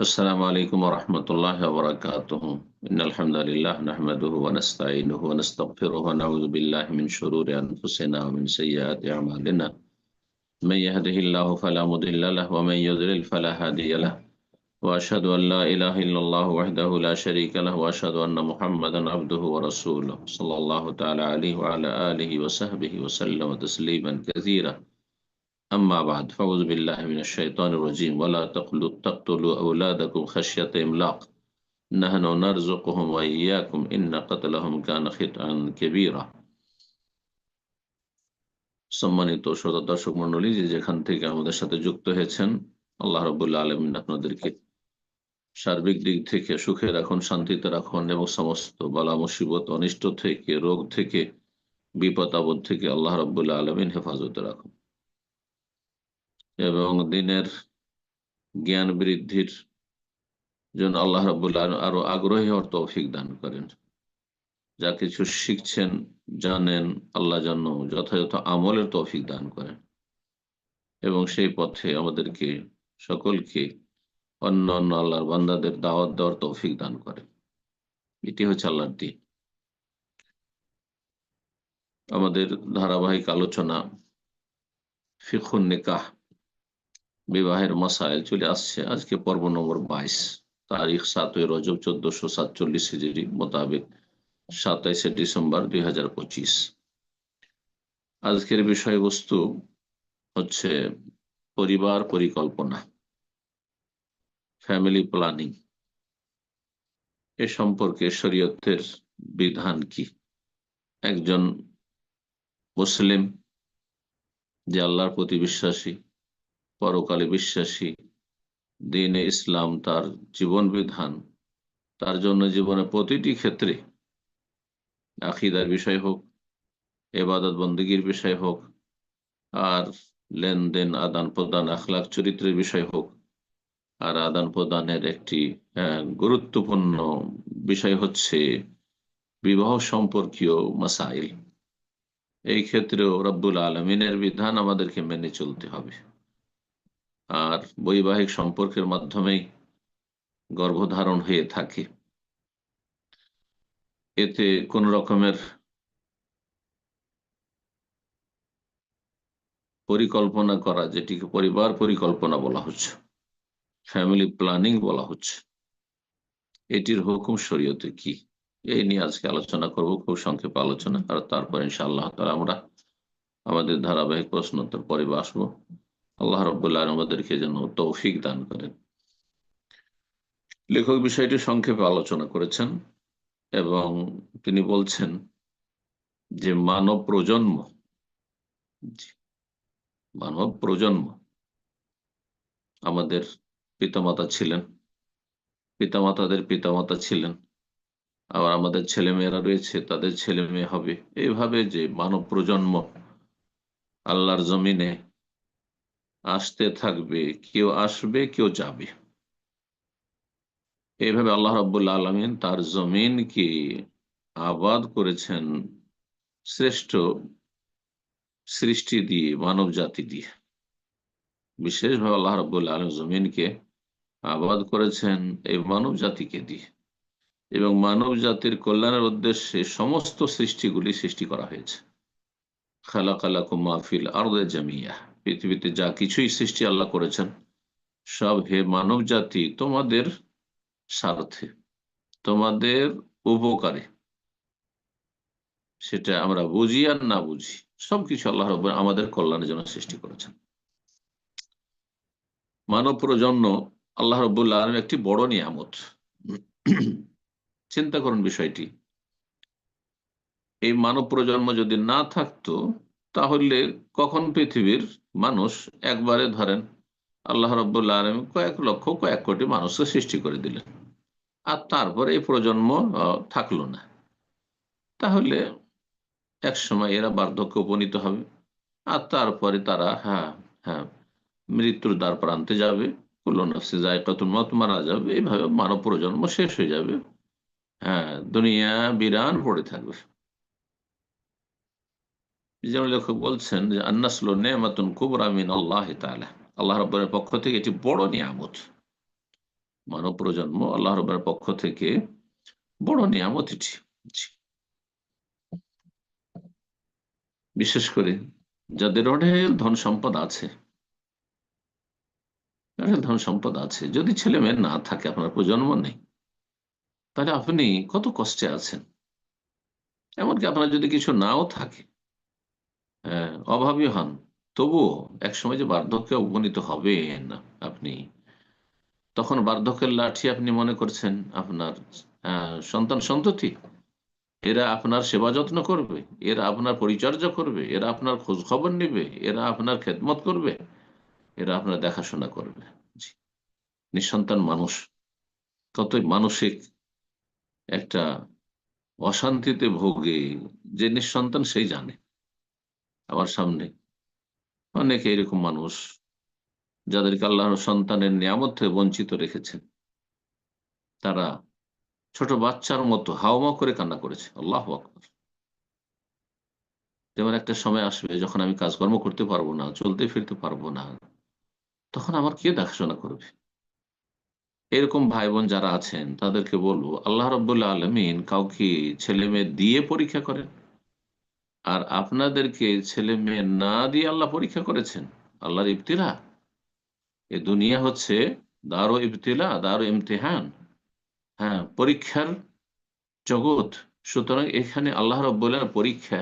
السلام عليكم ورحمة الله وبركاته. إن الحمد لله نحمده ونستعينه ونستغفره ونعوذ بالله من شرور أنفسنا ومن سيئات أعمالنا. من يهده الله فلا مضل له ومن يضلل فلا هادي له، وأشهد أن لا إله إلا الله وحده لا شريك له، وأشهد أن محمدا عبده ورسوله صلى الله تعالى عليه وعلى آله وصحبه وسلم تسليما كثيرا. أما بعد، فأعوذ بالله من الشيطان الرجيم. ولا تقتلوا أولادكم خشية إملاق نحن نرزقهم وإياكم إن قتلهم كان خطأ كبيرا। সম্মানিত শ্রোতা দর্শক মণ্ডলী, যেখান থেকে আমাদের সাথে যুক্ত হয়েছেন, আল্লাহ রাব্বুল আলামিন আপনাদেরকে সার্বিক দিক থেকে সুখে রাখুন, শান্তিতে রাখুন এবং সমস্ত বালা মুসিবত অনিষ্ট থেকে, রোগ থেকে, বিপদ আপদ থেকে আল্লাহ রাব্বুল আলামিন হেফাজতে রাখুন এবং দিনের জ্ঞান বৃদ্ধির জন্য আল্লাহ রাব্বুল আলামিন আরো আগ্রহী হওয়ার তৌফিক দান করেন। যা কিছু শিখছেন, জানেন, আল্লাহ যেন যথাযথ আমলের তৌফিক দান করেন এবং সেই পথে আমাদেরকে সকলকে অন্য অন্য আল্লাহর বান্দাদের দাওয়াত দেওয়ার তৌফিক দান করেন। এটি হচ্ছে আল্লাহর দ্বীন। আমাদের ধারাবাহিক আলোচনা ফিকহুন নিকাহ, বিবাহের মাসাইল চলে আসছে। আজকে পর্ব নম্বর 22, তারিখ 7 রজব 1447 হিজরি মোতাবেক 27 ডিসেম্বর 2025। আজকের বিষয়বস্তু হচ্ছে পরিবার পরিকল্পনা, ফ্যামিলি প্ল্যানিং। এ সম্পর্কে শরীয়তের বিধান কি? একজন মুসলিম যে আল্লাহর প্রতি বিশ্বাসী, পরকালে বিশ্বাসী, দ্বীনে ইসলাম তার জীবন বিধান, তার জন্য জীবনের প্রতিটি ক্ষেত্রে, আকীদার বিষয় হোক, ইবাদত বন্দেগীর বিষয় হোক, আর লেনদেন, আদান প্রদান, আখলাক চরিত্রের বিষয় হোক, আর আদান প্রদানের একটি গুরুত্বপূর্ণ বিষয় হচ্ছে বিবাহ সম্পর্কীয় মাসাইল। এই ক্ষেত্রেও রব্বুল আলমিনের বিধান আমাদেরকে মেনে চলতে হবে। আর বৈবাহিক সম্পর্কের মাধ্যমেই গর্ভধারণ হয়ে থাকে। এতে কোন রকমের পরিকল্পনা করা, যেটিকে পরিবার পরিকল্পনা বলা হচ্ছে, ফ্যামিলি প্ল্যানিং বলা হচ্ছে, এটির হুকুম শরীয়তে কি, এই নিয়ে আজকে আলোচনা করব। খুব সংক্ষেপে আলোচনা, আর তারপর ইনশাআল্লাহ তাআলা আমরা আমাদের ধারাবাহিক প্রশ্নোত্তর পরে আসবো। আল্লাহ রাব্বুল আলামিন আমাদেরকে যেন তৌফিক দান করেন। লেখক বিষয়টি সংক্ষেপে আলোচনা করেছেন এবং তিনি বলছেন যে মানব প্রজন্ম, আমাদের পিতামাতা ছিলেন, পিতামাতাদের পিতামাতা ছিলেন, আবার আমাদের ছেলেমেয়েরা রয়েছে, তাদের ছেলে মেয়ে হবে। এইভাবে যে মানব প্রজন্ম আল্লাহর জমিনে আসতে থাকবে, কেউ আসবে কেউ যাবে। এইভাবে আল্লাহ রাব্বুল আলামিন তার জমিনকে আবাদ করেছেন শ্রেষ্ঠ সৃষ্টি দিয়ে, মানব জাতি দিয়ে। বিশেষভাবে আল্লাহ রাব্বুল আলামিন জমিনকে আবাদ করেছেন এই মানব জাতিকে দিয়ে, এবং মানব জাতির কল্যাণের উদ্দেশ্যে সমস্ত সৃষ্টিগুলি সৃষ্টি করা হয়েছে। খালাকালাকুম মা ফিল আরদি জামিয়া, পৃথিবীতে যা কিছুই সৃষ্টি আল্লাহ করেছেন, সব হে মানব জাতি তোমাদের স্বার্থে, তোমাদের উপকারে। সেটা আমরা বুঝি আর না বুঝি, সবকিছু আল্লাহ রাব্বুল আমাদের কল্যাণের জন্য সৃষ্টি করেছেন। মানব প্রজন্ম আল্লাহ রাব্বুল আলামিনের একটি বড় নিয়ামত। চিন্তা করুন বিষয়টি। এই মানব প্রজন্ম যদি না থাকতো, তাহলে কখন পৃথিবীর মানুষ একবারে ধরেন আল্লাহ রাব্বুল আলামিন কয়েক লক্ষ, কয়েক কোটি মানুষকে সৃষ্টি করে দিলেন, আর তারপরে এই প্রজন্ম থাকলো না, তাহলে এক সময় এরা বার্ধক্যে উপনীত হবে, আর তারপরে তারা হ্যাঁ মৃত্যুর দ্বার প্রান্তে যাবে। কুল্লু নাফসিন যায়কাতুল মউত, মারা যাবে। এইভাবে মানব প্রজন্ম শেষ হয়ে যাবে। দুনিয়া বিরান পড়ে থাকবে। যেমন লেখক বলছেন যে আন-নাসলু নি'মাতুন কুবরা মিন আল্লাহ তাআলা, আল্লাহ রাব্বুল পক্ষ থেকে এটি বড় নিয়ামত। মানব প্রজন্ম আল্লাহ রবের পক্ষ থেকে বড় নিয়ামত এটি। বিশেষ করে যাদের অঢেল ধন সম্পদ আছে, ধন সম্পদ আছে, যদি ছেলে মেয়ে না থাকে, আপনার প্রজন্ম নেই, তাহলে আপনি কত কষ্টে আছেন। এমনকি আপনার যদি কিছু নাও থাকে, হ্যাঁ, অভাবী হন, তবুও একসময় যে বার্ধক্যে উপনীত হবেন আপনি, তখন বার্ধক্যের লাঠি আপনি মনে করছেন আপনার সন্তান সন্ততি, এরা আপনার সেবা যত্ন করবে, এরা আপনার পরিচর্যা করবে, এরা আপনার খোঁজ খবর নেবে, এরা আপনার খেদমত করবে, এরা আপনার দেখাশোনা করবে। জি। নিঃসন্তান মানুষ কতই মানসিক একটা অশান্তিতে ভোগে, যে নিঃসন্তান সেই জানে। আমার সামনে অনেকে এরকম মানুষ, যাদেরকে আল্লাহর সন্তানের নিয়ামত থেকে বঞ্চিত রেখেছেন, তারা ছোট বাচ্চার মতো হাওমাও করে কান্না করেছে। আল্লাহু আকবার। যেমন একটা সময় আসবে যখন আমি কাজকর্ম করতে পারবো না, চলতে ফিরতে পারবো না, তখন আমার কে দেখাশোনা করবে? এরকম ভাই বোন যারা আছেন তাদেরকে বলবো, আল্লাহ রাব্বুল আলামিন কাউকে ছেলে মেয়ে দিয়ে পরীক্ষা করেন, আর আপনাদেরকে ছেলে মেয়ে না দিয়ে আল্লাহ পরীক্ষা করেছেন। আল্লাহর ইবতিলা। এ দুনিয়া হচ্ছে দারো ইবতিলা, দারো ইমতিহান, হ্যাঁ, পরীক্ষার জগৎ। সুতরাং এখানে আল্লাহ রাব্বুল আলামিন পরীক্ষা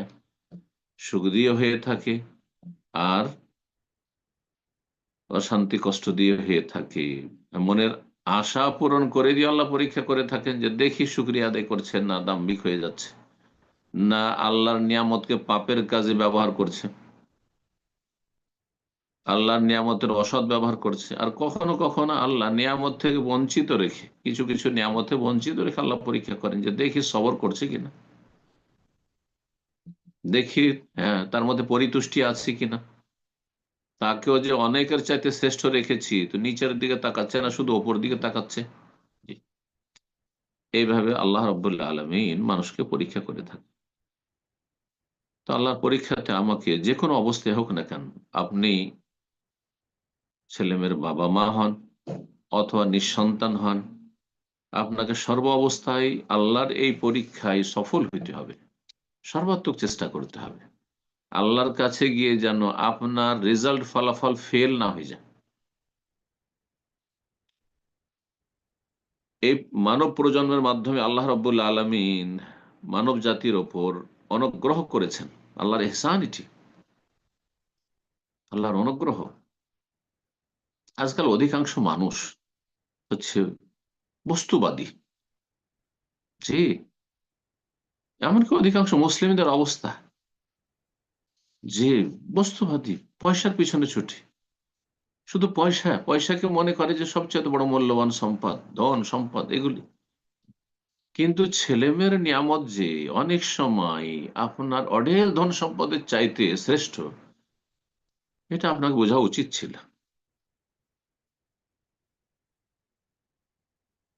সুখ দিয়ে হয়ে থাকে, আর অশান্তি কষ্ট দিয়ে হয়ে থাকে। মনের আশা পূরণ করে দিয়ে আল্লাহ পরীক্ষা করে থাকেন, যে দেখি শুকরিয়া আদায় করছেন না, দাম্ভিক হয়ে যাচ্ছে, না আল্লাহর নিয়ামতকে পাপের কাজে ব্যবহার করছে, আল্লাহর নিয়ামতের অসৎ ব্যবহার করছে। আর কখনো কখনো আল্লাহ নিয়ামত থেকে বঞ্চিত রেখে, কিছু কিছু নিয়ামতে বঞ্চিত রেখে আল্লাহ পরীক্ষা করেন, যে দেখি সবর করছে কিনা, দেখি, হ্যাঁ, তার মধ্যে পরিতুষ্টি আছে কিনা। তাকেও যে অনেকের চাইতে শ্রেষ্ঠ রেখেছি, তো নিচের দিকে তাকাচ্ছে না, শুধু ওপর দিকে তাকাচ্ছে। এইভাবে আল্লাহ রাব্বুল আলামিন মানুষকে পরীক্ষা করে থাকে। তো আল্লাহর পরীক্ষাতে আমাকে যে কোনো অবস্থায় হোক না কেন, আপনি ছেলেমেয়ের বাবা মা হন অথবা নিঃসন্তান হন, আপনাকে সর্ব অবস্থায় আল্লাহর এই পরীক্ষায় সফল হইতে হবে, সর্বাত্মক চেষ্টা করতে হবে। আল্লাহর কাছে গিয়ে যেন আপনার রেজাল্ট, ফলাফল ফেল না হয়ে যায়। এই মানব প্রজন্মের মাধ্যমে আল্লাহ রাব্বুল আলামিন মানব জাতির ওপর অনুগ্রহ করেছেন। আল্লাহর ইহসান এটি, আল্লাহর অনুগ্রহ। আজকাল অধিকাংশ মানুষ হচ্ছে বস্তুবাদী। জি, এমনকি অধিকাংশ মুসলিমদের অবস্থা যে বস্তুবাদী, পয়সার পিছনে ছুটে, শুধু পয়সা, পয়সাকে মনে করে যে সবচেয়ে বড় মূল্যবান সম্পদ, ধন সম্পদ এগুলি। কিন্তু ছেলেমেয়ের নিয়ামত যে অনেক সময় আপনার অঢেল ধন সম্পদের চাইতে শ্রেষ্ঠ, এটা আপনাকে বোঝা উচিত ছিল।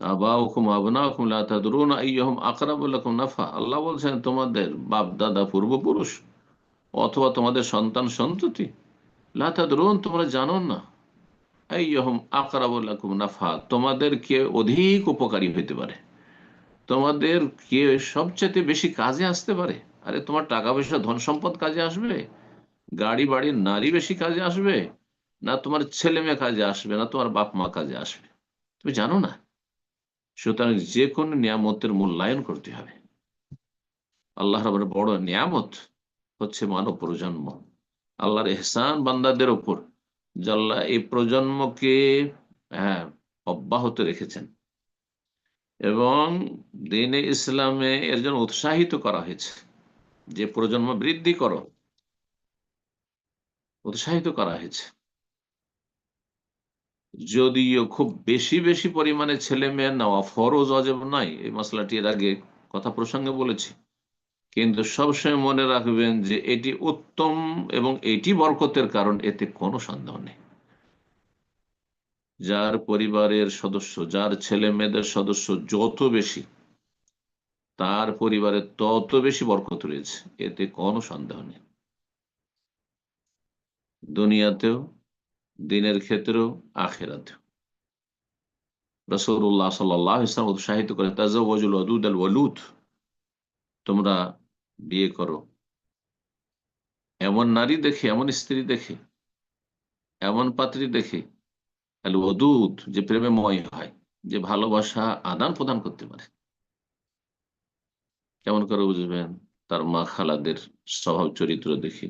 আবাউকুম আবনাউকুম লা তাদরুনা আইয়ুহুম আকরাবু লাকুম নাফা। আল্লাহ বলছেন, তোমাদের বাপ দাদা পূর্বপুরুষ অথবা তোমাদের সন্তান সন্ততি, লা তাদরুন, তোমরা জানো না, আইয়ুহুম আকরাবু লাকুম নাফা, তোমাদের কে অধিক উপকারী হইতে পারে, তোমাদের কে সবচেয়ে বেশি কাজে আসতে পারে। আরে তোমার টাকা পয়সা ধন সম্পদ কাজে আসবে, গাড়ি বাড়ি নারী বেশি কাজে আসবে, না তোমার ছেলে মেয়ে কাজে আসবে, না তোমার বাপ মা কাজে আসবে? তুমি জানো না। সুতরাং যে কোনো নিয়ামতের মূল্যায়ন করতে হবে। আল্লাহ রাব্বুল বড় নিয়ামত হচ্ছে মানব প্রজন্ম, আল্লাহর এহসান বান্দাদের ওপর, যে আল্লাহ এই প্রজন্মকে, হ্যাঁ, অব্যাহত রেখেছেন, এবং দ্বীনে ইসলামে এর জন্য উৎসাহিত করা হয়েছে, যে প্রজন্ম বৃদ্ধি করো, উৎসাহিত করা হয়েছে। যদিও খুব বেশি বেশি পরিমাণে ছেলে মেয়ে নেওয়া ফরজ, অজেব নয়, এই মশলাটি এর আগে কথা প্রসঙ্গে বলেছি। কিন্তু সবসময় মনে রাখবেন যে এটি উত্তম এবং এটি বরকতের কারণ, এতে কোনো সন্দেহ নেই। যার পরিবারের সদস্য, যার ছেলে মেয়েদের সদস্য যত বেশি, তার পরিবারে তত বেশি বরকত রয়েছে, এতে কোনো সন্দেহ নেই। দুনিয়াতেও, দিনের ক্ষেত্রেও, আখেরাতেও। রাসূলুল্লাহ সাল্লাল্লাহু আলাইহি ওয়াসাল্লাম উৎসাহিত করে, তাজাওয়াজুল ওয়াদুদ আল ওয়ালুদ, তোমরা বিয়ে করো এমন নারী দেখে, এমন স্ত্রী দেখে, এমন পাত্রী দেখে, আল ওয়াদুদ, যে প্রেমময় হয়, যে ভালোবাসা আদান প্রদান করতে পারে। কেমন করে বুঝবেন? তার মা খালাদের স্বভাব চরিত্র দেখে,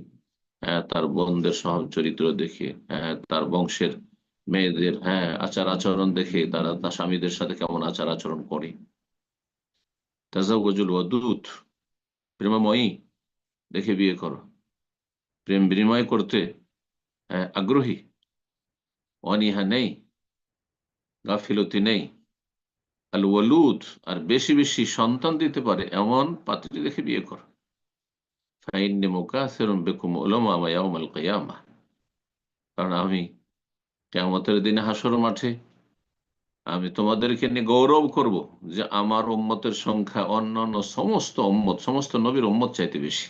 হ্যাঁ, তার বোনদের স্বভাব চরিত্র দেখে, হ্যাঁ, তার বংশের মেয়েদের, হ্যাঁ, আচার আচরণ দেখে, তারা তার স্বামীদের সাথে কেমন আচার আচরণ করে। তাজাওয়াজুল ওয়াদুদ, প্রেমময়ী দেখে বিয়ে করো, প্রেম বিনিময় করতে, হ্যাঁ, আগ্রহী, অনীহা নেই, গাফিলতি নেই। আল ওয়ালুদ, আর বেশি বেশি সন্তান দিতে পারে এমন পাত্রী দেখে বিয়ে করো। ফাইন্নী মুকাসিরুম বিকুম উলামা ইয়াউমাল কিয়ামাহ, কারণ আমি কিয়ামতের দিনে হাসর মাঠে আমি তোমাদেরকে নিয়ে গৌরব করব যে আমার উম্মতের সংখ্যা অন্যান্য সমস্ত উম্মত, সমস্ত নবীর উম্মত চাইতে বেশি।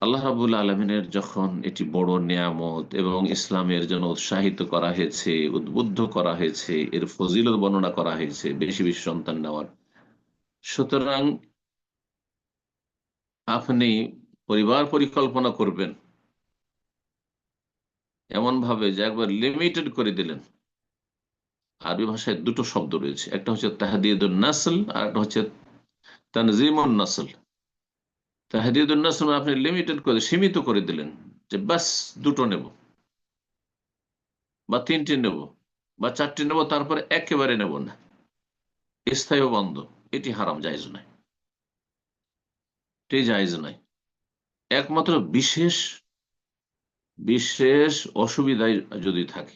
আল্লাহ রাবুল আলমিনের যখন এটি বড় নিয়ামত এবং ইসলামের জন্য উৎসাহিত করা হয়েছে, উদ্বুদ্ধ করা হয়েছে, এর ফজিলত বর্ণনা করা হয়েছে বেশি বেশি সন্তান নেওয়ার, সুতরাং আপনি পরিবার পরিকল্পনা করবেন এমন ভাবে যে একবার লিমিটেড করে দিলেন। আরবি ভাষায় দুটো শব্দ রয়েছে, একটা হচ্ছে তাহদিদুন নাসল, আর একটা হচ্ছে তানজিমুন নাসল। তাহদিদুন নাসল মানে আপনি লিমিটেড করে, সীমিত করে দিলেন, যে বাস দুটো নেব বা তিনটে নেব বা চারটে নেব, তারপরে একেবারে নেব না, স্থায়ী বন্ধ। এটি হারাম, জায়েজ নয়, এটি জায়েজ নয়। একমাত্র বিশেষ বিশেষ অসুবিধায় যদি থাকে,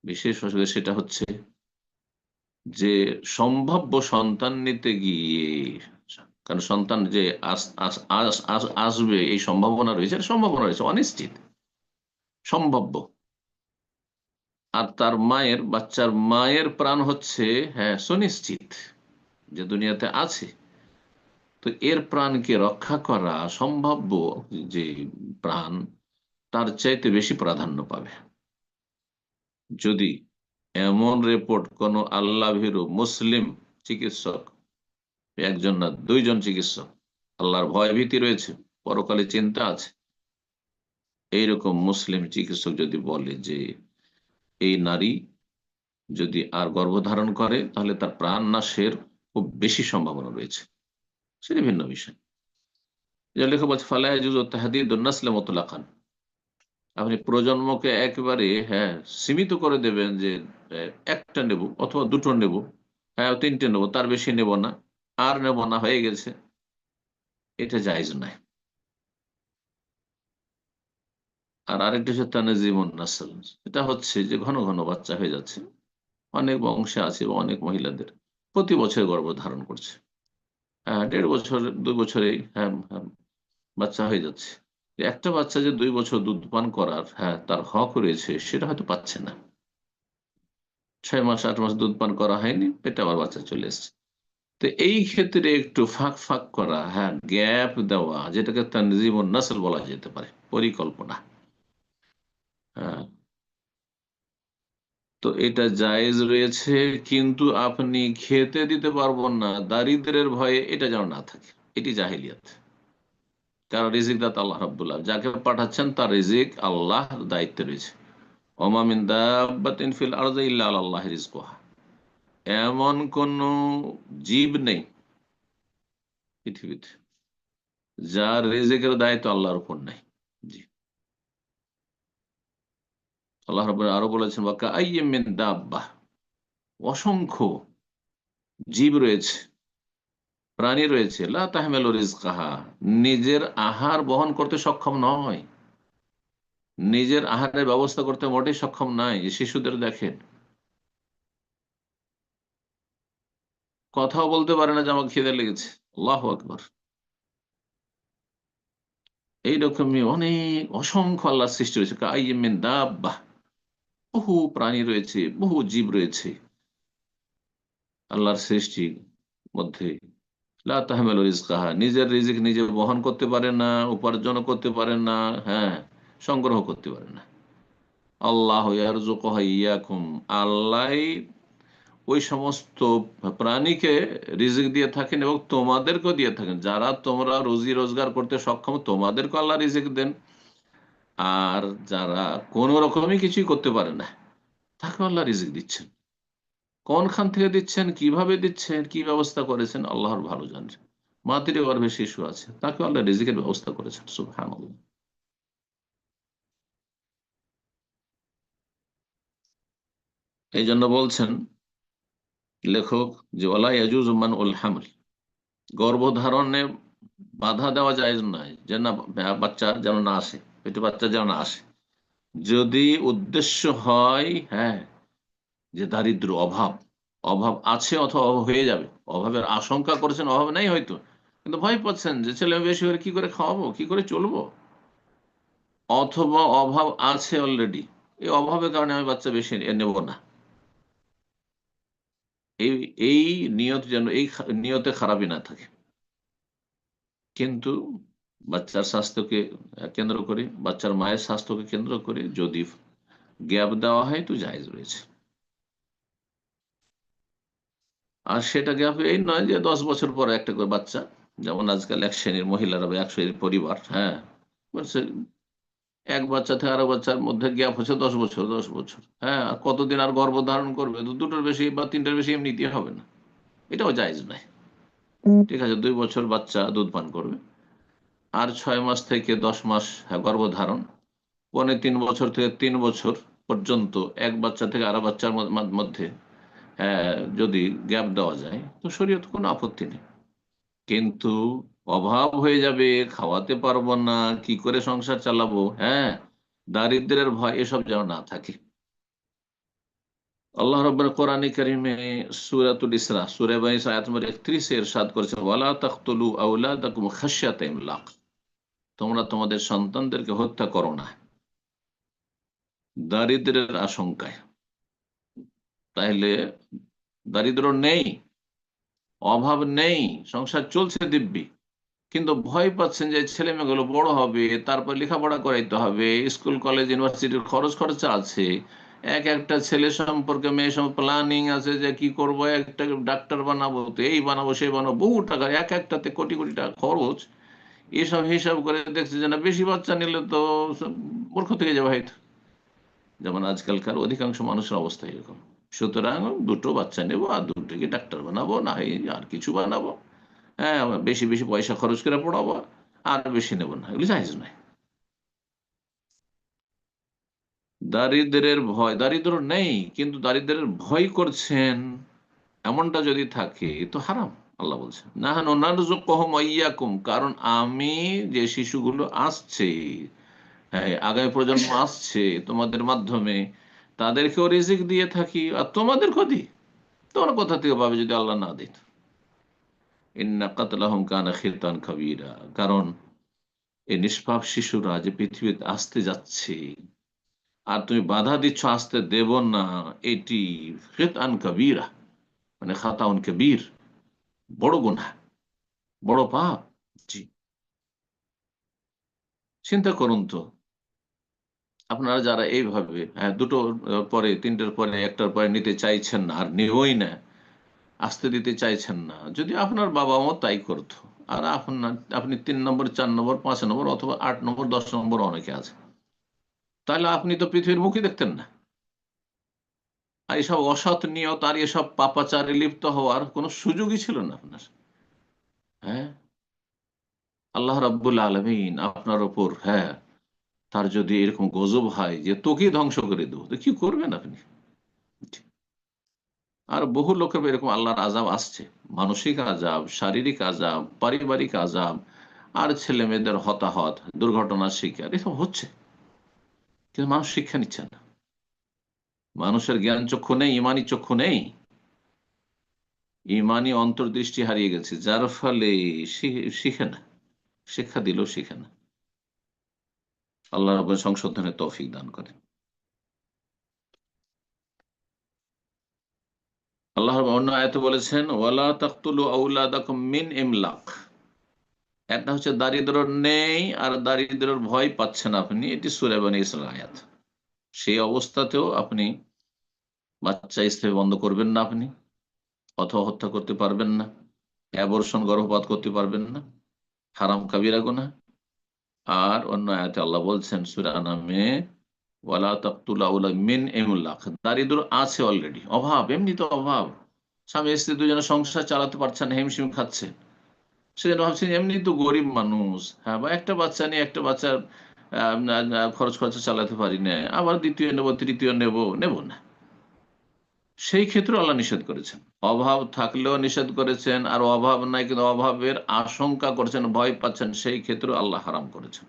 বিশেষ অসুবিধা সেটা হচ্ছে যে সম্ভাব্য সন্তান নিতে গিয়ে, কারণ সন্তান যে আসবে এই সম্ভাবনা রয়েছে, সম্ভাবনা রয়েছে অনিশ্চিত, সম্ভাব্য। আর তার মায়ের, বাচ্চার মায়ের প্রাণ হচ্ছে, হ্যাঁ, সুনিশ্চিত, যে দুনিয়াতে আছে। তো এর প্রাণকে রক্ষা করা সম্ভাব্য যে প্রাণ, তার চাইতে বেশি প্রাধান্য পাবে। যদি এমন রিপোর্ট কোন আল্লাহ ভীরু মুসলিম চিকিৎসক, একজন না দুইজন চিকিৎসক, আল্লাহর ভয় ভীতি রয়েছে, পরকালে চিন্তা আছে, এইরকম মুসলিম চিকিৎসক যদি বলে যে এই নারী যদি আর গর্ভধারণ করে তাহলে তার প্রাণ নাশের খুব বেশি সম্ভাবনা রয়েছে, সেটা ভিন্ন বিষয়। লেখা বলছে ফালা ইয়াজুজু তাহদিদুন নাসল মুতলাকান, আপনি প্রজন্মকে একেবারে, হ্যাঁ, সীমিত করে দেবেন যে একটা নেব অথবা দুটো নেব, হ্যাঁ, তিনটে নেব, তার বেশি নেব না, আর নেব না, হয়ে গেছে, এটা জায়েজ নয়। আর আরেকটা হচ্ছে তানজিমুন নাসল, এটা হচ্ছে যে ঘন ঘন বাচ্চা হয়ে যাচ্ছে, অনেক বংশে আছে বা অনেক মহিলাদের প্রতি বছর গর্ভধারণ করছে, হ্যাঁ, 1.5 বছর 2 বছরেই, হ্যাঁ, হ্যাঁ, বাচ্চা হয়ে যাচ্ছে। একটা বাচ্চা যে 2 বছর দুধ পান করার, হ্যাঁ, তার হক রয়েছে, সেটা হয়তো পাচ্ছে না। 6 মাস 8 মাস দুধ পান করা হয়নি, পেটে আবার বাচ্চা চলে এসছে। তো এই ক্ষেত্রে একটু ফাঁক ফাঁক করা, হ্যাঁ, গ্যাপ দেওয়া, যেটাকে তানজিমুন নাসল বলা যেতে পারে, পরিকল্পনা। হ্যাঁ, তো এটা জায়েজ রয়েছে, কিন্তু আপনি খেতে দিতে পারবেন না দারিদ্রের ভয়ে, এটা যেন না থাকে, এটি জাহিলিয়াত। কারণ রিজিক দাতা আল্লাহ রাব্বুল আলামিন, যাকে পাঠাচ্ছেন তার রিজিক আল্লাহর দায়িত্বে রয়েছে। ওমা মিন দাব্বাতিন ফিল আরদি ইল্লা আলাল্লাহি রিজকুহা, এমন কোন জীব নেই পৃথিবীতে যার রিজিকের দায়িত্ব আল্লাহর উপর নাই। জি, আল্লাহ রাব্বুল আরো বলেছেন ওয়া কাআইয়্যিম মিন দাব্বাহ, অসংখ্য জীব রয়েছে, প্রাণী রয়েছে, লা তাহমিলু রিজকাহা, নিজের আহার বহন করতে সক্ষম নয়, নিজের আহারের ব্যবস্থা করতে মোটেই সক্ষম নয়। যে শিশুদের দেখেন, কথাও বলতে পারে না যে আমার খিদে লেগেছে, আল্লাহু আকবার। এইরকমই অনেক অসংখ্য আল্লাহর সৃষ্টি রয়েছে, কাআইয়্যিম মিন দাব্বাহ, বহু প্রাণী রয়েছে, বহু জীব রয়েছে আল্লাহর সৃষ্টির মধ্যে। লা তাহমিলু রিজকাহা, নিজের রিজিক নিজে বহন করতে পারে না, উপার্জন করতে পারে না, হ্যাঁ, সংগ্রহ করতে পারে না। আল্লাহ ইয়ারযুকুহা ইয়্যাকুম, আল্লাহ ওই সমস্ত প্রাণীকে রিজিক দিয়ে থাকেন এবং তোমাদেরকেও দিয়ে থাকেন। যারা তোমরা রুজি রোজগার করতে সক্ষম তোমাদেরকে আল্লাহ রিজিক দেন, আর যারা কোন রকমই কিছুই করতে পারে না তাকে আল্লাহ রিজিক দিচ্ছেন। কোনখান থেকে দিচ্ছেন, কিভাবে দিচ্ছেন, কি ব্যবস্থা করেছেন আল্লাহর ভালো জানেন। মাতৃ গর্ভে শিশু আছে, তাকে আল্লাহ রিজিকের ব্যবস্থা করেছেন। সুবহানাল্লাহ। এই জন্য বলছেন লেখক যে ওয়ালা ইয়াজুজু মানউল হামল, গর্ভধারণে বাধা দেওয়া যায় নয়, যে না বাচ্চা যেন না আসে, পেটে বাচ্চা যেন না আসে, যদি উদ্দেশ্য হয়, হ্যাঁ, যে দারিদ্র, অভাব, অভাব আছে অথবা অভাব হয়ে যাবে, অভাবের আশঙ্কা করেছেন, অভাব নেই হয়তো, কিন্তু ভয় পাচ্ছেন যে ছেলে বেশি হলে কি করে খাওয়াবো, কি করে চলবো, অথবা অভাব আছে অলরেডি, এই অভাবের কারণে আমি বাচ্চা বেশি নেব না, এই এই নিয়ত যেন এই নিয়তে খারাপই না থাকে। কিন্তু বাচ্চার স্বাস্থ্যকে কেন্দ্র করে, বাচ্চার মায়ের স্বাস্থ্যকে কেন্দ্র করে যদি গ্যাপ দেওয়া হয় তো জায়েজ রয়েছে। আর সেটা গ্যাপ এই নয় যে 10 বছর পরে একটা করে বাচ্চা, যেমন আজকাল এক শ্রেণীর মহিলারা বা এক শ্রেণীর পরিবার, হ্যাঁ, বলছে এক বাচ্চা থেকে আরো বাচ্চার মধ্যে গ্যাপ হচ্ছে 10 বছর, 10 বছর, হ্যাঁ, আর কতদিন আর গর্ভধারণ করবে, তো দুটোর বেশি বা তিনটার বেশি এমনিতে হবে না, এটাও জায়েজ নাই। ঠিক আছে, 2 বছর বাচ্চা দুধ পান করবে, আর 6 মাস থেকে 10 মাস, হ্যাঁ, গর্ভধারণ, 3.25 বছর থেকে 3 বছর পর্যন্ত এক বাচ্চা থেকে আরো বাচ্চার মধ্যে, হ্যাঁ, যদি গ্যাপ দেওয়া যায় তো শরীয়ত কোনো আপত্তি নেই। কিন্তু অভাব হয়ে যাবে, খাওয়াতে পারবো না, কি করে সংসার চালাবো, হ্যাঁ, দারিদ্র্যের ভয়, এসব যেন না থাকে। আল্লাহ রাব্বুল কোরআনে কারিমে সূরাতুল ইসরা সূরা 22 আয়াত নম্বর 31 এ ইরশাদ করেছেন, ওয়ালা তাকতুলু আওলাদাকুম খাশইয়াতা ইমলাক, তোমরা তোমাদের সন্তানদেরকে হত্যা করো না দারিদ্র্যের আশঙ্কায়। তাহলে দারিদ্র নেই, অভাব নেই, সংসার চলছে দিব্যি, কিন্তু ভয় পাচ্ছেন যে ছেলে মেয়েগুলো বড় হবে, তারপর লেখাপড়া করাইতে হবে, স্কুল কলেজ ইউনিভার্সিটির খরচ খরচা আছে, এক একটা ছেলে সম্পর্কে মেয়ে সম্পর্কে প্ল্যানিং আছে, যে কি করব, একটা ডাক্তার বানাবো, তো এই বানাবো সেই বানাবো, বহু টাকা, এক একটাতে কোটি কোটি টাকা খরচ। এসব হিসাব করে দেখছে যে না, বেশি বাচ্চা নিলে তো মূর্খ থেকে যাবে হয়তো, যেমন আজকালকার অধিকাংশ মানুষের অবস্থা এরকম। সুতরাং দুটো বাচ্চা নেবো আর দুটোকে ডাক্তার বানাবো, না হয় আর কিছু বানাবো, হ্যাঁ, বেশি বেশি পয়সা খরচ করে পড়াবো, আর বেশি নেব না, এগুলো জায়েজ নয়। দারিদ্রের ভয়, দারিদ্র নেই কিন্তু দারিদ্রের ভয় করছেন, এমনটা যদি থাকে তো হারাম। আল্লাহ বলছেন নাহানু নারযুকুহুম ওয়া ইয়্যাকুম, কারণ আমি যে শিশুগুলো আসছে, হ্যাঁ, আগামী প্রজন্ম আসছে তোমাদের মাধ্যমে, তাদেরকেও রিজিক দিয়ে থাকি আর তোমাদেরকেও দিই। তোমরা কোথা থেকে পাবে যদি আল্লাহ না দিত? ইন্না কাতলাহুম কানা খিতান কাবীরা, কারণ এই নিষ্পাপ শিশুরা যে পৃথিবীতে আসতে যাচ্ছে আর তুমি বাধা দিচ্ছ আসতে দেব না, এটি খিতান কাবীরা, মানে খাতাউন কবীর, বড় গুনাহ, বড় পাপ। জি, চিন্তা করুন তো, আপনারা যারা এইভাবে, হ্যাঁ, দুটোর পরে, তিনটের পরে, একটার পরে নিতে চাইছেন না আর নেবই না, আসতে দিতে চাইছেন না, যদি আপনার বাবা মা তাই করতো, আর আপনার, আপনি 3 নম্বর, 4 নম্বর, 5 নম্বর, অথবা 8 নম্বর, 10 নম্বর অনেকে আছে, তাহলে আপনি তো পৃথিবীর মুখই দেখতেন না। আর এসব অসৎ নিয়ত আর এসব পাপাচারে লিপ্ত হওয়ার কোনো সুযোগই ছিল না আপনার। হ্যাঁ, আল্লাহ রাব্বুল আলামিন আপনার ওপর, হ্যাঁ, তার যদি এরকম গজব হয় যে তোকে ধ্বংস করে দেবো, তো কি করবেন আপনি? আর বহু লোকের এরকম আল্লাহর আযাব আসছে, মানসিক আযাব, শারীরিক আযাব, পারিবারিক আযাব, আর ছেলে মেয়েদের হতাহত, দুর্ঘটনার শিকার, এসব হচ্ছে, কিন্তু মানুষ শিক্ষা নিচ্ছে না। মানুষের জ্ঞান চক্ষু নেই, ইমানি চক্ষু নেই, ইমানি অন্তর্দৃষ্টি হারিয়ে গেছে, যার ফলে শিখে না, শিক্ষা দিলেও শিখে না। আল্লাহ রাব্বুল সংশোধনের তৌফিক দান করেন। আল্লাহ অন্য আয়াতে বলেছেন ওয়ালা তাকতুলু আওলাদাকুম মিন ইমলাক, একটা হচ্ছে দারিদ্র নেই আর দারিদ্রের ভয় পাচ্ছেন আপনি, এটি সূরা বনী ইসরাঈল আয়াত। সেই অবস্থাতেও আপনি বাচ্চা স্তবে বন্ধ করবেন না, আপনি অথবা হত্যা করতে পারবেন না, অ্যাবর্ষণ গর্ভপাত করতে পারবেন না, হারাম কাবিরা গুনাহ। আর অন্য আয়াতে আল্লাহ বলছেন সূরা আনামে, ওয়ালা তাকতুল আওলা মিন ইমলাক, দারিদ্র আছে অলরেডি, অভাব, এমনি তো অভাব, স্বামী স্ত্রী দুজনে সংসার চালাতে পারছে না, হিমশিম খাচ্ছে, সেজন্য ভাবছেন এমনি তো গরিব মানুষ, হ্যাঁ, বা একটা বাচ্চা নিয়ে একটা বাচ্চার খরচ খরচা চালাতে পারি না, আবার দ্বিতীয় নেব তৃতীয় নেব, নেব না। সেই ক্ষেত্রে আল্লাহ নিষেধ করেছেন। অভাব থাকলেও নিষেধ করেছেন, আর অভাব নাই কিন্তু অভাবের আশঙ্কা করছেন, ভয় পাচ্ছেন, সেই ক্ষেত্রে আল্লাহ হারাম করেছেন।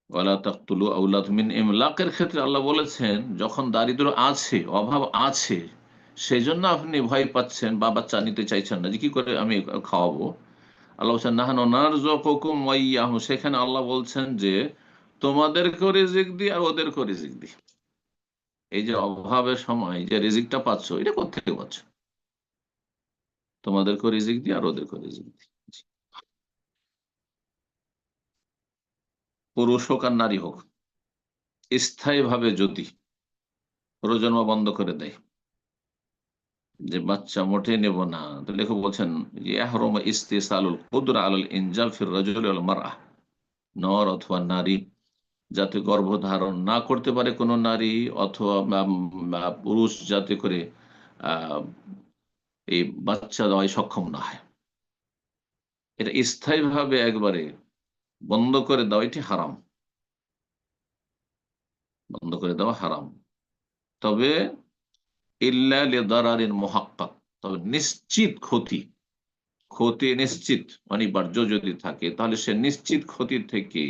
ওয়ালা তাকতুলু আওলাদ মিন ইমলাকের ক্ষেত্রে আল্লাহ বলেছেন যখন দারিদ্র আছে, অভাব আছে, সেই জন্য আপনি ভয় পাচ্ছেন বা বাচ্চা নিতে চাইছেন না, যে কি করে আমি খাওয়াবো। আল্লাহ বলছেন নাহানু নারযুকুকুম ওয়া ইয়াহুম, সেখানে আল্লাহ বলছেন যে তোমাদেরকেও রিজিক দিই আর ওদেরকেও রিজিক দিই। এই যে অভাবের সময় যে রিজিকটা পাচ্ছ, এটা কোত্থেকে পাচ্ছ? তোমাদেরকেও রিজিক দিই আর ওদেরকেও রিজিক দিই। পুরুষ হোক আর নারী হোক, স্থায়ীভাবে যদি প্রজন্ম বন্ধ করে দেয়, যে বাচ্চা মোটে নেব না, তো লেখক বলছেন ইয়াহরুমু ইসতিসালুল কুদরা আলাল ইনজাব ফির রাজুলি ওয়াল মারআহ, নর অথবা নারী যাতে গর্ভধারণ না করতে পারে কোনো নারী, অথবা পুরুষ যাতে করে আহ, এই বাচ্চা দেওয়ায় সক্ষম না হয়, এটা স্থায়ীভাবে একবারে বন্ধ করে দেওয়া, এটি হারাম, বন্ধ করে দেওয়া হারাম। তবে ইল্লা লিদারারিন মুহাক্কাক, তবে নিশ্চিত ক্ষতি, ক্ষতি নিশ্চিত অনিবার্য যদি থাকে, তাহলে সে নিশ্চিত ক্ষতি থেকে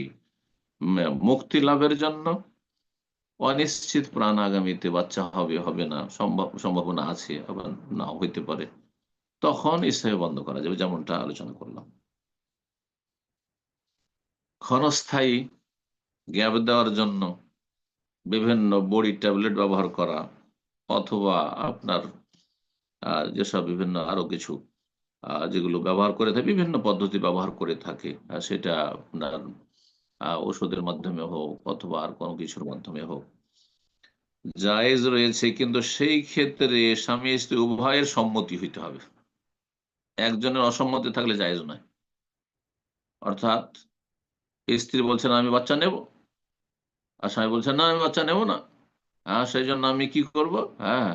মুক্তি লাভের জন্য, অনিশ্চিত প্রাণ আগামীতে বাচ্চা হবে হবে না সম্ভাবনা আছে, আবার নাও হইতে পারে, তখন ইসলামে বন্ধ করা যাবে, যেমনটা আলোচনা করলাম। ক্ষণস্থায়ী গ্যাপ দেওয়ার জন্য বিভিন্ন বড়ি ট্যাবলেট ব্যবহার করা, অথবা আপনার যেসব বিভিন্ন আরো কিছু যেগুলো ব্যবহার করে থাকে, বিভিন্ন পদ্ধতি ব্যবহার করে থাকে, সেটা আপনার ওষুধের মাধ্যমে হোক অথবা আর কোনো কিছুর মাধ্যমে হোক, জায়েজ রয়েছে, কিন্তু সেই ক্ষেত্রে স্বামী স্ত্রী উভয়ের সম্মতি হইতে হবে। একজনের অসম্মতি থাকলে জায়েজ নয়। অর্থাৎ স্ত্রী বলছেন আমি বাচ্চা নেব, আর স্বামী বলছেন না আমি বাচ্চা নেব না, হ্যাঁ সেই জন্য আমি কি করব, হ্যাঁ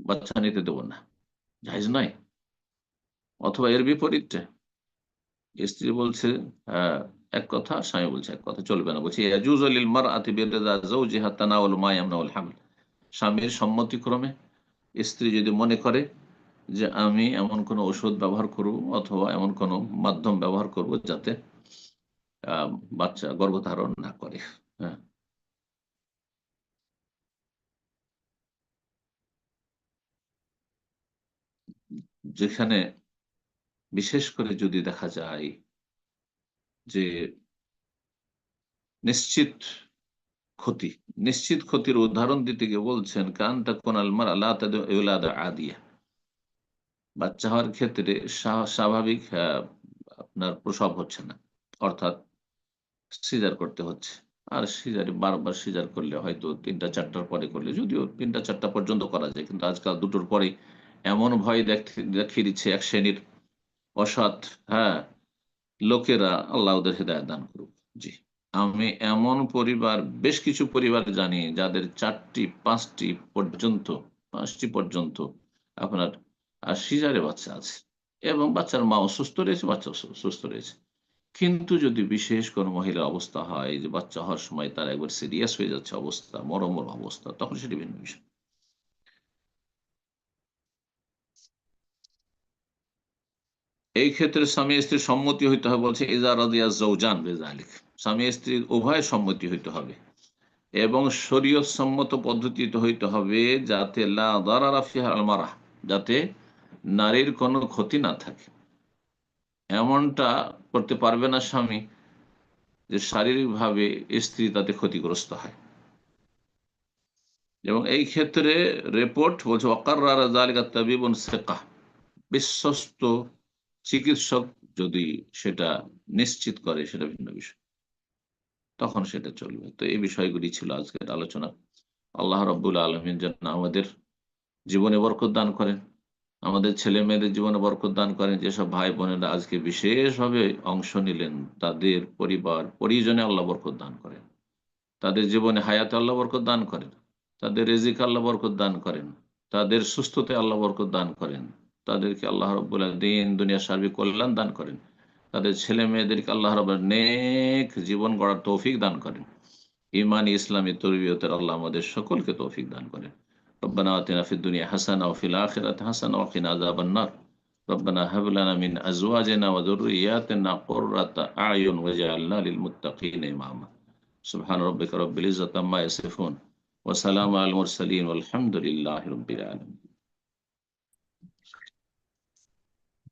বাচ্চা নিতে দেবো না, জায়েজ নয়। অথবা এর বিপরীতে স্ত্রী বলছে আহ, এক কথা, স্বামী বলছে এক কথা, চলবে না, বলছে ইয়াজুজু লিল মারআতি বিরিদা যাওজিহা তানাউল মা ইয়ামনাউল হামল, স্বামীর সম্মতিক্রমে স্ত্রী যদি মনে করে যে আমি এমন কোনো ওষুধ ব্যবহার করব অথবা এমন কোনো মাধ্যম ব্যবহার করব যাতে আহ, বাচ্চা গর্ভধারণ না করে, হ্যাঁ, যেখানে বিশেষ করে যদি দেখা যায় যে নিশ্চিত ক্ষতি, নিশ্চিত ক্ষতির উদাহরণ দিতে গিয়ে বলছেন কান তাকুন আল মারআ লা তাদউ ইউলাদা আদিয়া, বাচ্চা হওয়ার ক্ষেত্রে স্বাভাবিক আপনার প্রসব হচ্ছে না, অর্থাৎ সিজার করতে হচ্ছে। আর সিজারে বারবার সিজার করলে হয়তো তিনটা চারটার পরে করলে, যদিও তিনটা চারটা পর্যন্ত করা যায়, কিন্তু আজকাল দুটোর পরে এমন ভয় দেখিয়ে দিচ্ছে এক শ্রেণীর অসৎ, হ্যাঁ, লোকেরা, আল্লাহ ওদের হেদায়েত দান করুক। জি, আমি এমন পরিবার, বেশ কিছু পরিবার জানি যাদের চারটি পাঁচটি পর্যন্ত আপনার সিজারে বাচ্চা আছে, এবং বাচ্চার মাও সুস্থ রয়েছে, বাচ্চাও সুস্থ রয়েছে। কিন্তু যদি বিশেষ কোনো মহিলার অবস্থা হয় যে বাচ্চা হওয়ার সময় তার একবার সিরিয়াস হয়ে যাচ্ছে অবস্থা, মরমর অবস্থা, তখন সেটি ভিন্ন বিষয়। এই ক্ষেত্রে স্বামী স্ত্রীর সম্মতি হইতে হবে, বলছে ইজা রাদিয়া জাওজান বিযালিক, স্বামী স্ত্রীর উভয় সম্মতি হইতে হবে, এবং শরীয়ত সম্মত পদ্ধতিতে হইতে হবে, যাতে লা দারারা ফিহা আল মারাহ, যাতে নারীর কোনো ক্ষতি না থাকে। এমনটা করতে পারবে না স্বামী যে শারীরিকভাবে স্ত্রী তাতে ক্ষতিগ্রস্ত হয়। এবং এই ক্ষেত্রে রিপোর্ট বলছে ওয়াকাররারা যালিকা তাবিবুন সিকাহ, বিশ্বস্ত চিকিৎসক যদি সেটা নিশ্চিত করে সেটা ভিন্ন বিষয়, তখন সেটা চলবে। তো এই বিষয়গুলি ছিল আজকের আলোচনা। আল্লাহ রাব্বুল আলামিন যেন আমাদের জীবনে বরকত দান করেন, আমাদের ছেলে মেয়েদের জীবনে বরকত দান করেন। যেসব ভাই বোনেরা আজকে বিশেষভাবে অংশ নিলেন, তাদের পরিবার পরিজনে আল্লাহ বরকত দান করেন, তাদের জীবনে হায়াতে আল্লাহ বরকত দান করেন, তাদের রিজিকে আল্লাহ বরকত দান করেন, তাদের সুস্থতায় আল্লাহ বরকত দান করেন, তাদেরকে আল্লাহ রাব্বুল আলামিন দিন দুনিয়ার সার্বিক কল্যাণ দান করেন, তাদের ছেলে মেয়েদেরকে আল্লাহ রাব্বুল আলামিন নেক জীবন গড়ার তৌফিক দান করেন। ঈমানি ইসলামী তরবিয়তের আল্লাহ আমাদের সকলকে তৌফিক দান করেন। রব্বানা আতিনা ফিদ দুনিয়া হাসানা ওয়া ফিল আখিরাতি হাসানা ওয়া কিনা আযাবান নার। রব্বানা হাব লানা মিন আজওয়াজিনা ওয়া যুররিয়্যাতিনা কুররাতা আ'য়ুন ওয়াজআলনা লিল মুত্তাকিনা ইমামা। সুবহান রাব্বিকা রাব্বিল ইজ্জাতি আম্মা ইয়াসিফুন ওয়া সালামুন আলাল মুরসালিন ওয়াল হামদুলিল্লাহি রাব্বিল আলামিন।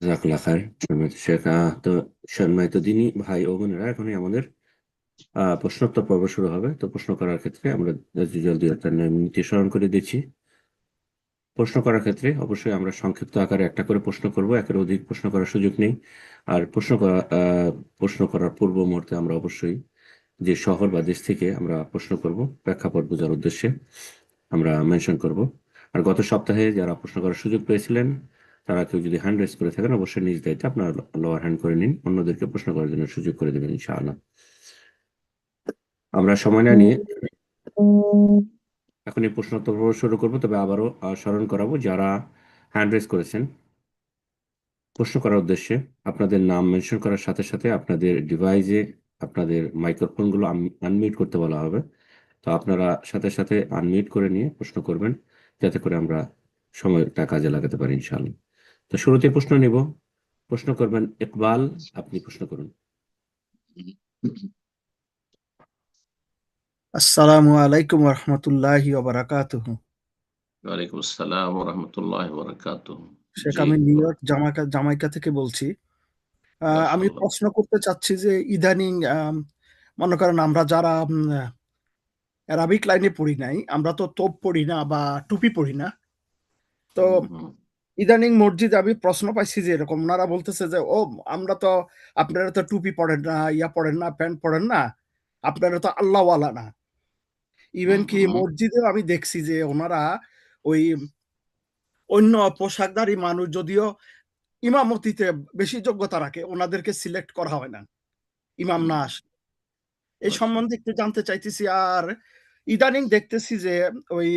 জাজাকাল্লাহ খায়ের সম্মানিত শেখ। তো সম্মানিত দিনী ভাই ও বোনেরা, এখনই আমাদের প্রশ্নোত্তর পর্ব শুরু হবে। তো প্রশ্ন করার ক্ষেত্রে আমরা জলদি একটা নীতি স্মরণ করে দিচ্ছি। প্রশ্ন করার ক্ষেত্রে অবশ্যই আমরা সংক্ষিপ্ত আকারে একটা করে প্রশ্ন করব, একের অধিক প্রশ্ন করার সুযোগ নেই। আর প্রশ্ন করার পূর্ব মুহূর্তে আমরা অবশ্যই যে শহর বা দেশ থেকে আমরা প্রশ্ন করব প্রেক্ষাপট বোঝার উদ্দেশ্যে আমরা মেনশন করব। আর গত সপ্তাহে যারা প্রশ্ন করার সুযোগ পেয়েছিলেন, তারা কেউ যদি হ্যান্ড রেজ করে থাকেন, অবশ্যই নিজ দায়িত্বে আপনারা লোয়ার হ্যান্ড করে নিন, অন্যদেরকে প্রশ্ন করার জন্য সুযোগ করে দেবেন ইনশাআল্লাহ। আমরা সময় না নিয়ে এখন এই প্রশ্নোত্তর পর্ব শুরু করবো। তবে আবারও স্মরণ করাবো, যারা হ্যান্ড রেজ করেছেন প্রশ্ন করার উদ্দেশ্যে, আপনাদের নাম মেনশন করার সাথে সাথে আপনাদের ডিভাইসে আপনাদের মাইক্রোফোনগুলো আনমিউট করতে বলা হবে। তো আপনারা সাথে সাথে আনমিউট করে নিয়ে প্রশ্ন করবেন, যাতে করে আমরা সময়টা কাজে লাগাতে পারি ইনশাআল্লাহ। তো শুরুতে প্রশ্ন নিব। প্রশ্ন করবেন ইকবাল, আপনি প্রশ্ন করুন। আসসালামু আলাইকুম রহমতুল্লাহি ওবারাকাতুহু। ওয়ালাইকুম আসসালাম ওয়া রাহমাতুল্লাহি ওয়া বারাকাতুহু। শেখ, জি, আমি নিউ ইয়র্ক জামাইকা থেকে বলছি। আমি মাশাআল্লাহ। প্রশ্ন করতে চাচ্ছি যে ইদানিং মনে করেন আমরা যারা অ্যারাবিক লাইনে পড়ি নাই, আমরা তো তোপ পড়ি না বা টুপি পড়ি না। তো হুম, হুম, ইদানিং মসজিদে আমি প্রশ্ন পাইছি যে এরকম ওনারা বলতেছে যে ও আমরা তো, আপনারা তো টুপি পড়েন না, ইয়া পড়েন না, প্যান্ট পড়েন না, আপনারা তো আল্লাহওয়ালা না। ইভেন হুম, কি হুম। মসজিদেও আমি দেখছি যে ওনারা ওই অন্য পোশাকধারী মানুষ যদিও ইমামতিতে বেশি যোগ্যতা রাখে, ওনাদেরকে সিলেক্ট করা হয় না ইমাম হুম, না হুম। আসলে। এই আচ্ছা, সম্বন্ধে একটু জানতে চাইতেছি। আর ইদানিং দেখতেছি যে ওই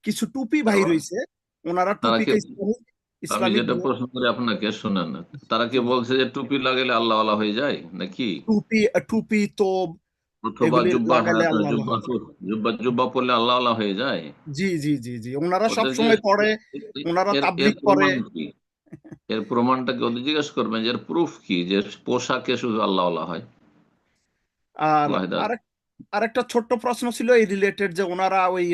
কিছু টুপি ভাই তারা রয়েছে, ওনারা তারা কি, টুপিকে ইসলামিক আমি ইসলামিক যেটা প্রশ্ন করি আপনাকে শুনেন, তারা কি জি, বলছে যে টুপি লাগালে আল্লাহওয়ালা হয়ে যায় নাকি? টুপি টুপি তোব অথবা এগুলি জুব্বা, লাগালে হ্যাঁ, আল্লাহ আল্লাহ জুব্বা হয়ে যায়। জুব্বা জুব্বা পরলে আল্লাহওয়ালা হয়ে যায়। জি জি জি জি, ওনারা সব ওদেরকে সময় পড়ে, এ- ওনারা এর এর তাবলিগ করে। প্রমাণ কি? এর প্রমাণটা কি ওদের জিজ্ঞেস করবেন যে এর প্রুফ কি যে পোশাকে শুধু আল্লাহওয়ালা হয়? আর আল্লাহ হেদায়েত। আরেক আরেকটা ছোট্ট প্রশ্ন ছিল এই রিলেটেড, যে ওনারা ওই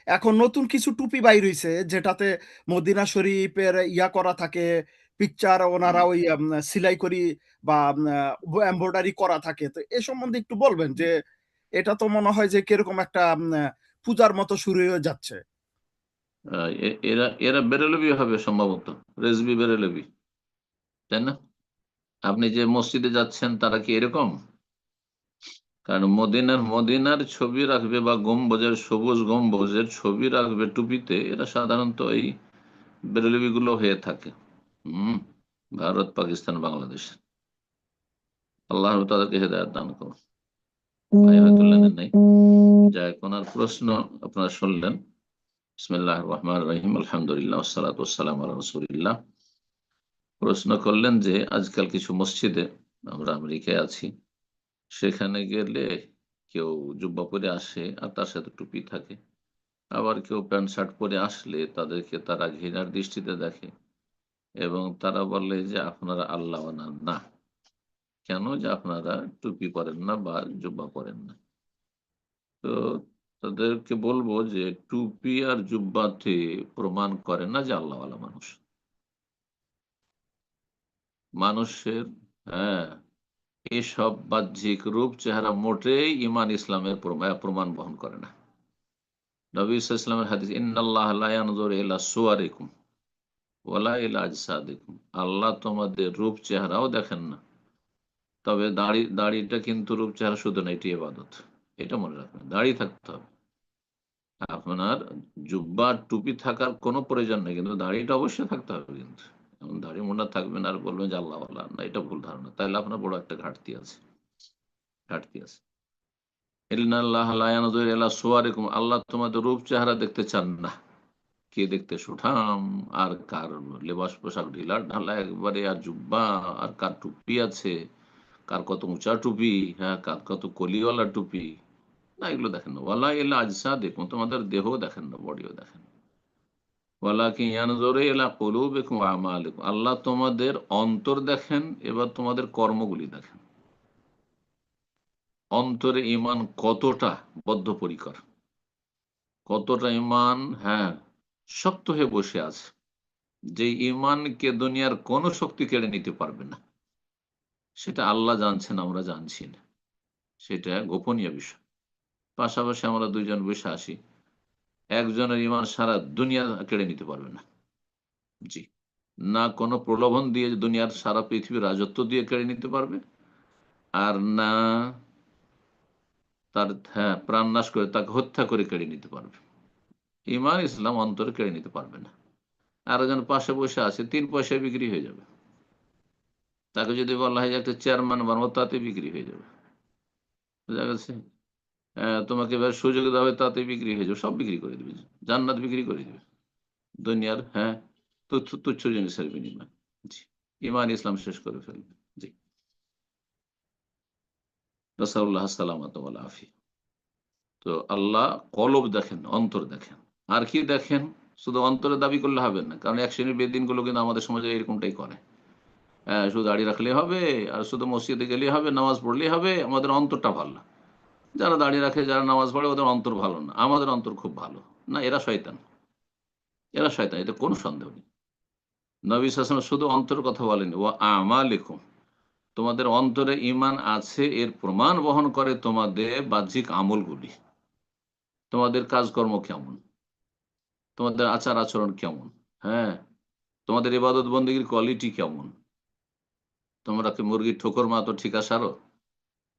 এখন নতুন কিছু টুপি বাইর হইছে যেটাতে মদিনা শরীফের ইয়া করা থাকে, পিকচার ওনারা হুম, ওই সিলাই করি বা এমব্রয়ডারি করা থাকে। তো এ সম্বন্ধে একটু বলবেন যে এটা তো মনে হয় যে কিরকম একটা পূজার মতো শুরু হয়ে যাচ্ছে। এরা এরা বেরেলবি হবে সম্ভবত, রেজবি বেরেলবি, তাই না? আপনি যে মসজিদে যাচ্ছেন তারা কি এরকম? কারণ মদিনার ছবি রাখবে বা গম্বুজের, সবুজ গম্বুজের ছবি রাখবে টুপিতে, এরা সাধারণত এই বেরেলবি গুলো হয়ে থাকে। হম, ভারত, পাকিস্তান, বাংলাদেশ। আল্লাহ তাদেরকে হেদায়েত দান করুন। ভাই হয়তো লেনেন নাই। যাই, ওনার প্রশ্ন আপনারা শুনলেন। বিসমিল্লাহির রহমানির রহিম, আলহামদুলিল্লাহ ওয়াসসালাতু ওয়াসসালামু আলা রাসূলিল্লাহ। প্রশ্ন করলেন যে আজকাল কিছু মসজিদে, আমরা আমেরিকায় আছি, সেখানে গেলে কেউ জুব্বা পরে আসে আর তার সাথে টুপি থাকে, আবার কেউ প্যান্ট শার্ট পরে আসলে তাদেরকে তারা ঘৃণার দৃষ্টিতে দেখে এবং তারা বলে যে আপনারা আল্লাহ না। কেন? যে আপনারা টুপি পরেন না বা জুব্বা পরেন না। তো তাদেরকে বলবো যে টুপি আর জুব্বাতে প্রমাণ করে না যে আল্লাহওয়ালা মানুষ। মানুষের, হ্যাঁ, এসব বাহ্যিক রূপ চেহারা মোটেই ইমান ইসলামের প্রমাণ বহন করে না। নবী সাল্লাল্লাহু আলাইহি ওয়াসাল্লামের হাদিস, ইন্নাল্লাহা লা ইয়ানজুরু ইলা সুওয়ারিকুম, ওয়ালা ইলা আজসাদিকুম, আল্লাহ তোমাদের রূপ চেহারাও দেখেন না। তবে দাড়িটা কিন্তু রূপ চেহারা শুধু না, এটি ইবাদত, এটা মনে রাখবেন। দাড়ি থাকতে হবে, আপনার জুব্বা টুপি থাকার কোনো প্রয়োজন নেই, কিন্তু দাড়িটা অবশ্যই থাকতে হবে। কিন্তু এমন দাড়ি মোটা থাকবেন আর বলবেন যে আল্লাহ আল্লাহ, না, এটা ভুল ধারণা। তাহলে আপনার বড় একটা ঘাটতি আছে। ইন্নাল্লাহ লা ইয়ানজুরু ইলা সুওয়ারিকুম, আল্লাহ তোমাদের রূপ চেহারা দেখতে চান না। কে দেখতে সুঠাম, আর কার লেবাস পোশাক ঢিলা ঢালা একবারে, আর জুব্বা, আর কার টুপি আছে, কার কত উঁচা টুপি, হ্যাঁ, কার কত কলিওয়ালা টুপি, না, এগুলো দেখেন না। ওয়ালা ইলা আজসা দেখুন, তোমাদের দেহ দেখেন না, বডিও দেখেন না। ওয়ালাকিন ইয়ানজুরু ইলা কুলুবিকুম ওয়া আমালিকুম, আল্লাহ তোমাদের অন্তর দেখেন, এবার তোমাদের কর্মগুলি দেখেন। অন্তরে ঈমান কতটা বদ্ধপরিকর, কতটা ঈমান, হ্যাঁ, শক্ত হয়ে বসে আছে, যে ঈমানকে দুনিয়ার কোনো শক্তি কেড়ে নিতে পারবে না। সেটা আল্লাহ জানছেন, আমরা জানছি না, সেটা গোপনীয় বিষয়। পাশাপাশি আমরা দুইজন বসে আসি, একজনের ঈমান সারা দুনিয়া কেড়ে নিতে পারবে না। জি, না কোনো প্রলোভন দিয়ে দুনিয়ার সারা পৃথিবীর রাজত্ব দিয়ে কেড়ে নিতে পারবে, আর না তার, হ্যাঁ, প্রাণ নাশ করে তাকে হত্যা করে কেড়ে নিতে পারবে। ঈমান ইসলাম অন্তরে কেড়ে নিতে পারবে না। আর একজন পাশে বসে আছে, 3 পয়সায় বিক্রি হয়ে যাবে। তাকে যদি বলা হয় যে একটা চেয়ারম্যান বানাবো, তাতে বিক্রি হয়ে যাবে। বুঝা গেছে? তোমাকে এবার সুযোগ দেওয়া হবে, তাতে বিক্রি হয়ে যাবে, সব বিক্রি করে দিবে, জান্নাত বিক্রি করে দিবে দুনিয়ার, হ্যাঁ, তুচ্ছ তুচ্ছ জিনিসের বিনিময়। জি, ঈমান ইসলাম শেষ করে ফেলবে। জি, নাসাউল্লাহ সালামাত ওয়াল আফিয়া। তো আল্লাহ কলব দেখেন, অন্তর দেখেন। আর কি দেখেন? শুধু অন্তরে দাবি করলে হবে না, কারণ এক শ্রেণীর বেদিনগুলো কিন্তু আমাদের সমাজে এরকমটাই করে। হ্যাঁ, শুধু দাড়ি রাখলেই হবে, আর শুধু মসজিদে গেলেই হবে, নামাজ পড়লেই হবে, আমাদের অন্তরটা ভালো না। যারা দাঁড়িয়ে রাখে, যারা নামাজ পড়ে, ওদের অন্তর ভালো না, আমাদের অন্তর খুব ভালো। না, এরা শয়তান, এতে কোনো সন্দেহ নেই। নবী সাল্লাল্লাহু আলাইহি ওয়াসাল্লাম শুধু অন্তরের কথা বলেন, ও আমালিকুম, তোমাদের অন্তরে ঈমান আছে, এর প্রমাণ বহন করে তোমাদের বাহ্যিক আমলগুলি। তোমাদের কাজকর্ম কেমন, তোমাদের আচার আচরণ কেমন, হ্যাঁ, তোমাদের ইবাদত বন্দেগীর কোয়ালিটি কেমন। তোমরা কি মুরগির ঠোকর মাতো ঠিক আসারো,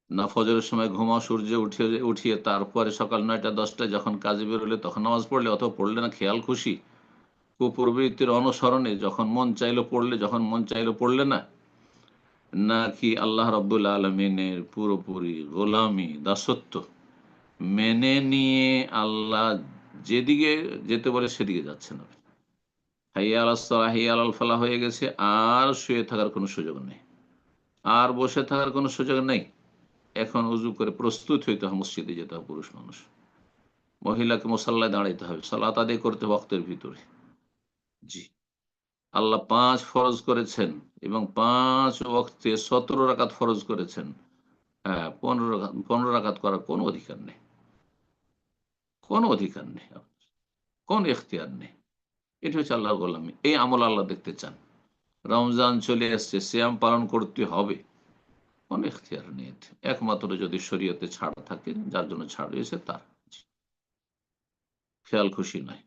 না ফজরের সময় ঘুমাও সূর্য উঠিয়ে তারপরে সকাল 9টা-10টায় যখন কাজে বেরোলে তখন নামাজ পড়লে, অথবা পড়লে না খেয়াল খুশি কুপ্রবৃত্তির অনুসরণে, যখন মন চাইলো পড়লে, যখন মন চাইলো পড়লে না, নাকি আল্লাহ রাব্বুল আলামিনের পুরোপুরি গোলামি, দাসত্ব মেনে নিয়ে আল্লাহ যেদিকে যেতে বলে সেদিকে যাচ্ছেন আপনি। হাইয়া আলাস সালাহ, হাইয়া আলাল ফালাহ হয়ে গেছে, আর শুয়ে থাকার কোনো সুযোগ নেই, আর বসে থাকার কোনো সুযোগ নেই। এখন উজু করে প্রস্তুত হইতে হয়, মসজিদে যেতে হবে পুরুষ মানুষ, মহিলাকে মুসাল্লায় দাঁড়াইতে হবে, সালাত আদায় করতে ওয়াক্তের ভিতরে। জি, আল্লাহ 5 ফরজ করেছেন, এবং 5 ওয়াক্তে 17 রাকাত ফরজ করেছেন। হ্যাঁ, 15 রাকাত করার কোনো অধিকার নেই, কোনো অধিকার নেই, কোন এখতিয়ার নেই। এটা হচ্ছে আল্লাহর গোলামি। এই আমল আল্লাহ দেখতে চান। রমজান চলে আসছে, সিয়াম পালন করতে হবে, কোন এখতিয়ার নেই। একমাত্র যদি শরীয়তে ছাড় থাকে, যার জন্য ছাড় রয়েছে তার। খেয়াল খুশি নয়।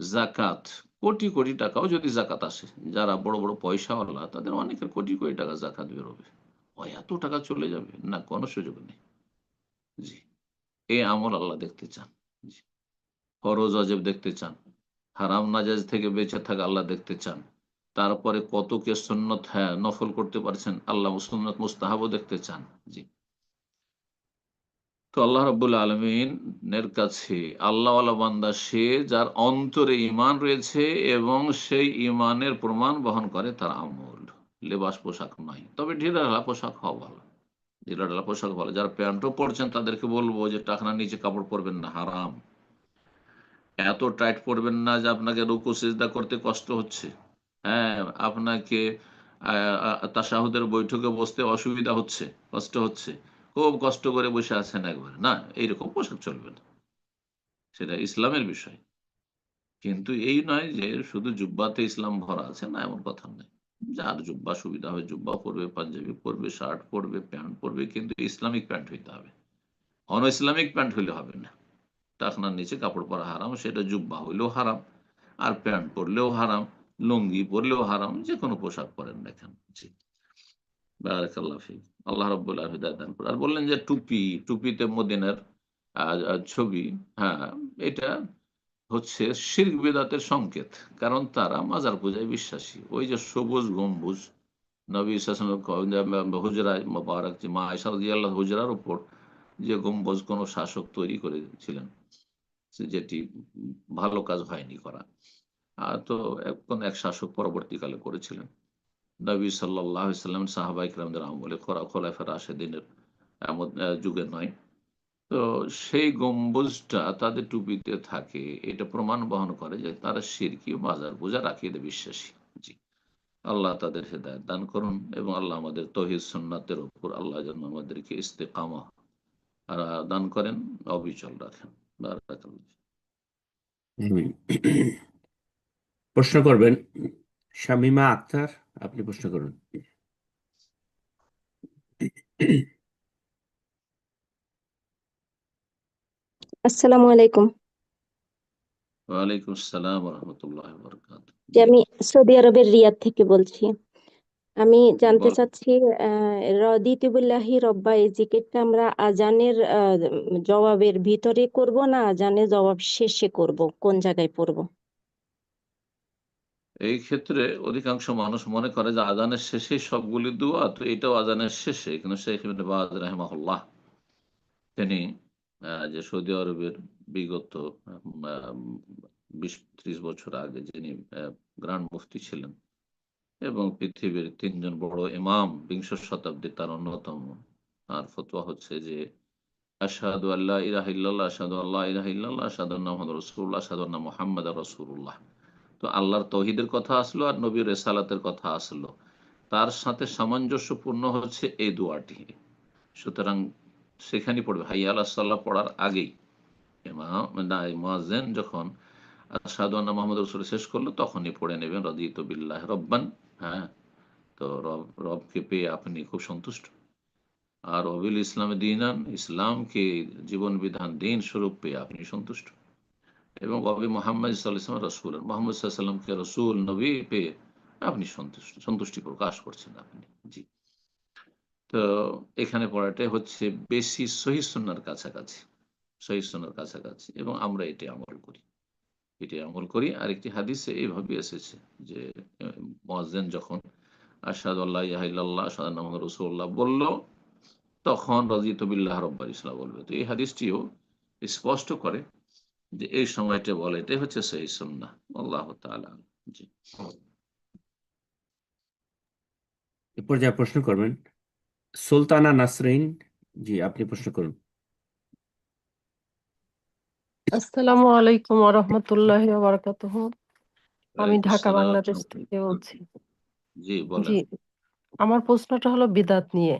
জাকাত, কোটি কোটি টাকাও যদি জাকাত আসে, যারা বড় বড় পয়সাওয়ালা, তাদের অনেকের কোটি কোটি টাকা জাকাত বেরোবে, এত টাকা চলে যাবে, না, কোনো সুযোগ নেই। জি, এই আমল আল্লাহ দেখতে চান। জি, ফরজ ওয়াজিব দেখতে চান, হারাম নাজায়েজ থেকে বেঁচে থাকা আল্লাহ দেখতে চান। তারপরে কত কে সুন্নত, হ্যাঁ, নফল করতে পারছেন, আল্লাহ সুন্নত মুস্তাহাবও দেখতে চান। জি, তো আল্লাহ রাব্বুল আলামিনের কাছে আল্লাহওয়ালা বান্দা সে, যার অন্তরে ঈমান রয়েছে এবং সেই ঈমানের প্রমাণ বহন করে তার আমল। লেবাস পোশাক নয়, তবে ঢিলাঢালা পোশাক হওয়া ভালো, ঢিলাঢালা পোশাক ভালো। যারা প্যান্টও পরছেন তাদেরকে বলবো যে টাকনার নিচে কাপড় পরবেন না, হারাম। এত টাইট পরবেন না যে আপনাকে রুকু সিজদা করতে কষ্ট হচ্ছে, হ্যাঁ, আপনাকে তাশাহুদের বৈঠকে বসতে অসুবিধা হচ্ছে, কষ্ট হচ্ছে, খুব কষ্ট করে বসে আছেন একবারে, না, এইরকম পোশাক চলবে না। সেটা ইসলামের বিষয়। কিন্তু এই নয় যে শুধু জুব্বাতে ইসলাম ভরা আছে, না, এমন কথা নয়। যার জুব্বা সুবিধা হয় জুব্বা পরবে, পাঞ্জাবি পরবে, শার্ট পরবে, প্যান্ট পরবে, কিন্তু ইসলামিক প্যান্ট হইতে হবে। অন ইসলামিক প্যান্ট হইলে হবে না। টাকনার নিচে কাপড় পরা হারাম, সেটা জুব্বা হইলেও হারাম, আর প্যান্ট পরলেও হারাম, লুঙ্গি পরলেও হারাম, যে কোনো পোশাক পরেন না কেন। জি, বারাকাল্লাহ ফিক। আল্লাহ রাব্বুল আলামিন হিদায়াত দান করুন। আর বললেন যে টুপি, টুপিতে মদিনার ছবি, হ্যাঁ, এটা হচ্ছে শিরক বিদআতের সংকেত। কারণ তারা মাজার পূজায় বিশ্বাসী। ওই যে সবুজ গম্বুজ নবী সাল্লাল্লাহু আলাইহি ওয়াসাল্লাম হুজরায় মুবারক, যে মা আয়েশা রাদিয়াল্লাহু হুজরার উপর যে গম্বুজ কোন শাসক তৈরি করেছিলেন, যেটি ভালো কাজ হয়নি করা, তো কোন এক শাসক পরবর্তীকালে করেছিলেন। নবী সাল্লাল্লাহু আলাইহি ওয়াসাল্লাম সাহাবায়ে কিরামদের আমলে, খোলাফায়ে রাশেদিনের এমন যুগে নয়। তো সেই গম্বুজটা তাদের টুপিতে থাকে, এটা প্রমাণ বহন করে যে তারা শিরকি ও মাজার পূজার আকীদা বিশ্বাসী। জি, আল্লাহ তাদের হেদায়েত দান করুন এবং আল্লাহ আমাদের তৌহিদ সুন্নাতের উপর আল্লাহ যেন আমাদেরকে ইস্তেকামা দান করেন, অবিচল রাখেন। বারাকাল্লাহ। আমিন। প্রশ্ন করবেন শামিমা আক্তার, আপনি প্রশ্ন করুন। আসসালামু আলাইকুম। ওয়ালাইকুম আসসালাম ওয়া রাহমাতুল্লাহি ওয়া বারাকাতুহু। যে আমি সৌদি আরবের রিয়াদ থেকে বলছি। আমি জানতে বল। চাচ্ছি, রদিতু বিল্লাহি রব্বা, এই জিকিরটা আমরা আজানের জবাবের ভিতরে করব না আজানের জবাব শেষে করব, কোন জায়গায় পড়ব? এই ক্ষেত্রে অধিকাংশ মানুষ মনে করে যে আজানের শেষে সবগুলি দোয়া, তো এটাও আজানের শেষে। কিন্তু শেখ ইবনে বাজ রাহিমাহুল্লাহ তিনি যে সৌদি আরবের বিগত 20-30 বছর আগে যিনি গ্র্যান্ড মুফতি ছিলেন এবং পৃথিবীর 3জন বড় ইমাম বিংশ শতাব্দী, তার অন্যতম। আর ফতোয়া হচ্ছে যে আশহাদু আল্লা ইলাহা ইল্লাল্লাহ, আশহাদু আল্লা ইলাহা ইল্লাল্লাহ, আশহাদু আন্না মুহাম্মাদুর রাসূলুল্লাহ, আশহাদু আন্না মুহাম্মাদার রাসূলুল্লাহ। তো আল্লাহর তৌহিদের কথা আসলো আর নবীর রিসালাতের কথা আসলো, তার সাথে সামঞ্জস্যপূর্ণ হচ্ছে এই দোয়াটি। সুতরাং সেখানেই পড়বে হাইয়া আলাস সালাহ পড়ার আগেই মুয়াজ্জিন যখন আশহাদু আন্না মুহাম্মাদুর রাসূলুল্লাহ শেষ করলো, তখনই পড়ে নেবেন রাদিতু বিল্লাহি রব্বান। হ্যাঁ, তো রবকে পেয়ে আপনি খুব সন্তুষ্ট, আর অবিল ইসলামে দীনান, ইসলামকে জীবন বিধান দিন স্বরূপ পেয়ে আপনি সন্তুষ্ট, এবং অবি মোহাম্মদ সাল্লাল্লাহু রসুল, মোহাম্মদ সাল্লামকে রসুল নবী পেয়ে আপনি সন্তুষ্টি প্রকাশ করছেন আপনি। জি, তো এখানে পড়াটাই হচ্ছে বেশি সহিহ সুন্নাহর কাছাকাছি, সহিহ সুন্নাহর কাছাকাছি, এবং আমরা এটি আমল করি। আরেকটি হাদিসে এইভাবে এসেছে যে মুয়াজ্জিন যখন আশহাদু আল্লা ইলাহা ইল্লাল্লাহ, আশহাদু আন্না মুহাম্মাদুর রাসূলুল্লাহ বলল, তখন রাদিতু বিল্লাহি রাব্বান ইসলাম বলবে। তো এই হাদিসটিও স্পষ্ট করে যে এই সময়টা বলে, এটাই হচ্ছে সহিহ সুন্নাহ। আল্লাহু তাআলা। জি, এরপর যা প্রশ্ন করবেন সুলতানা নাসরিন, জি আপনি প্রশ্ন করুন। আসসালামু আলাইকুম ওয়া রাহমাতুল্লাহি ওয়া বারাকাতুহু। আমি ওয়ালাইকুম ঢাকা আসসালাম। বাংলাদেশ থেকে বলছি। জি, বলেন। জি, আমার প্রশ্নটা হলো বিদআত নিয়ে।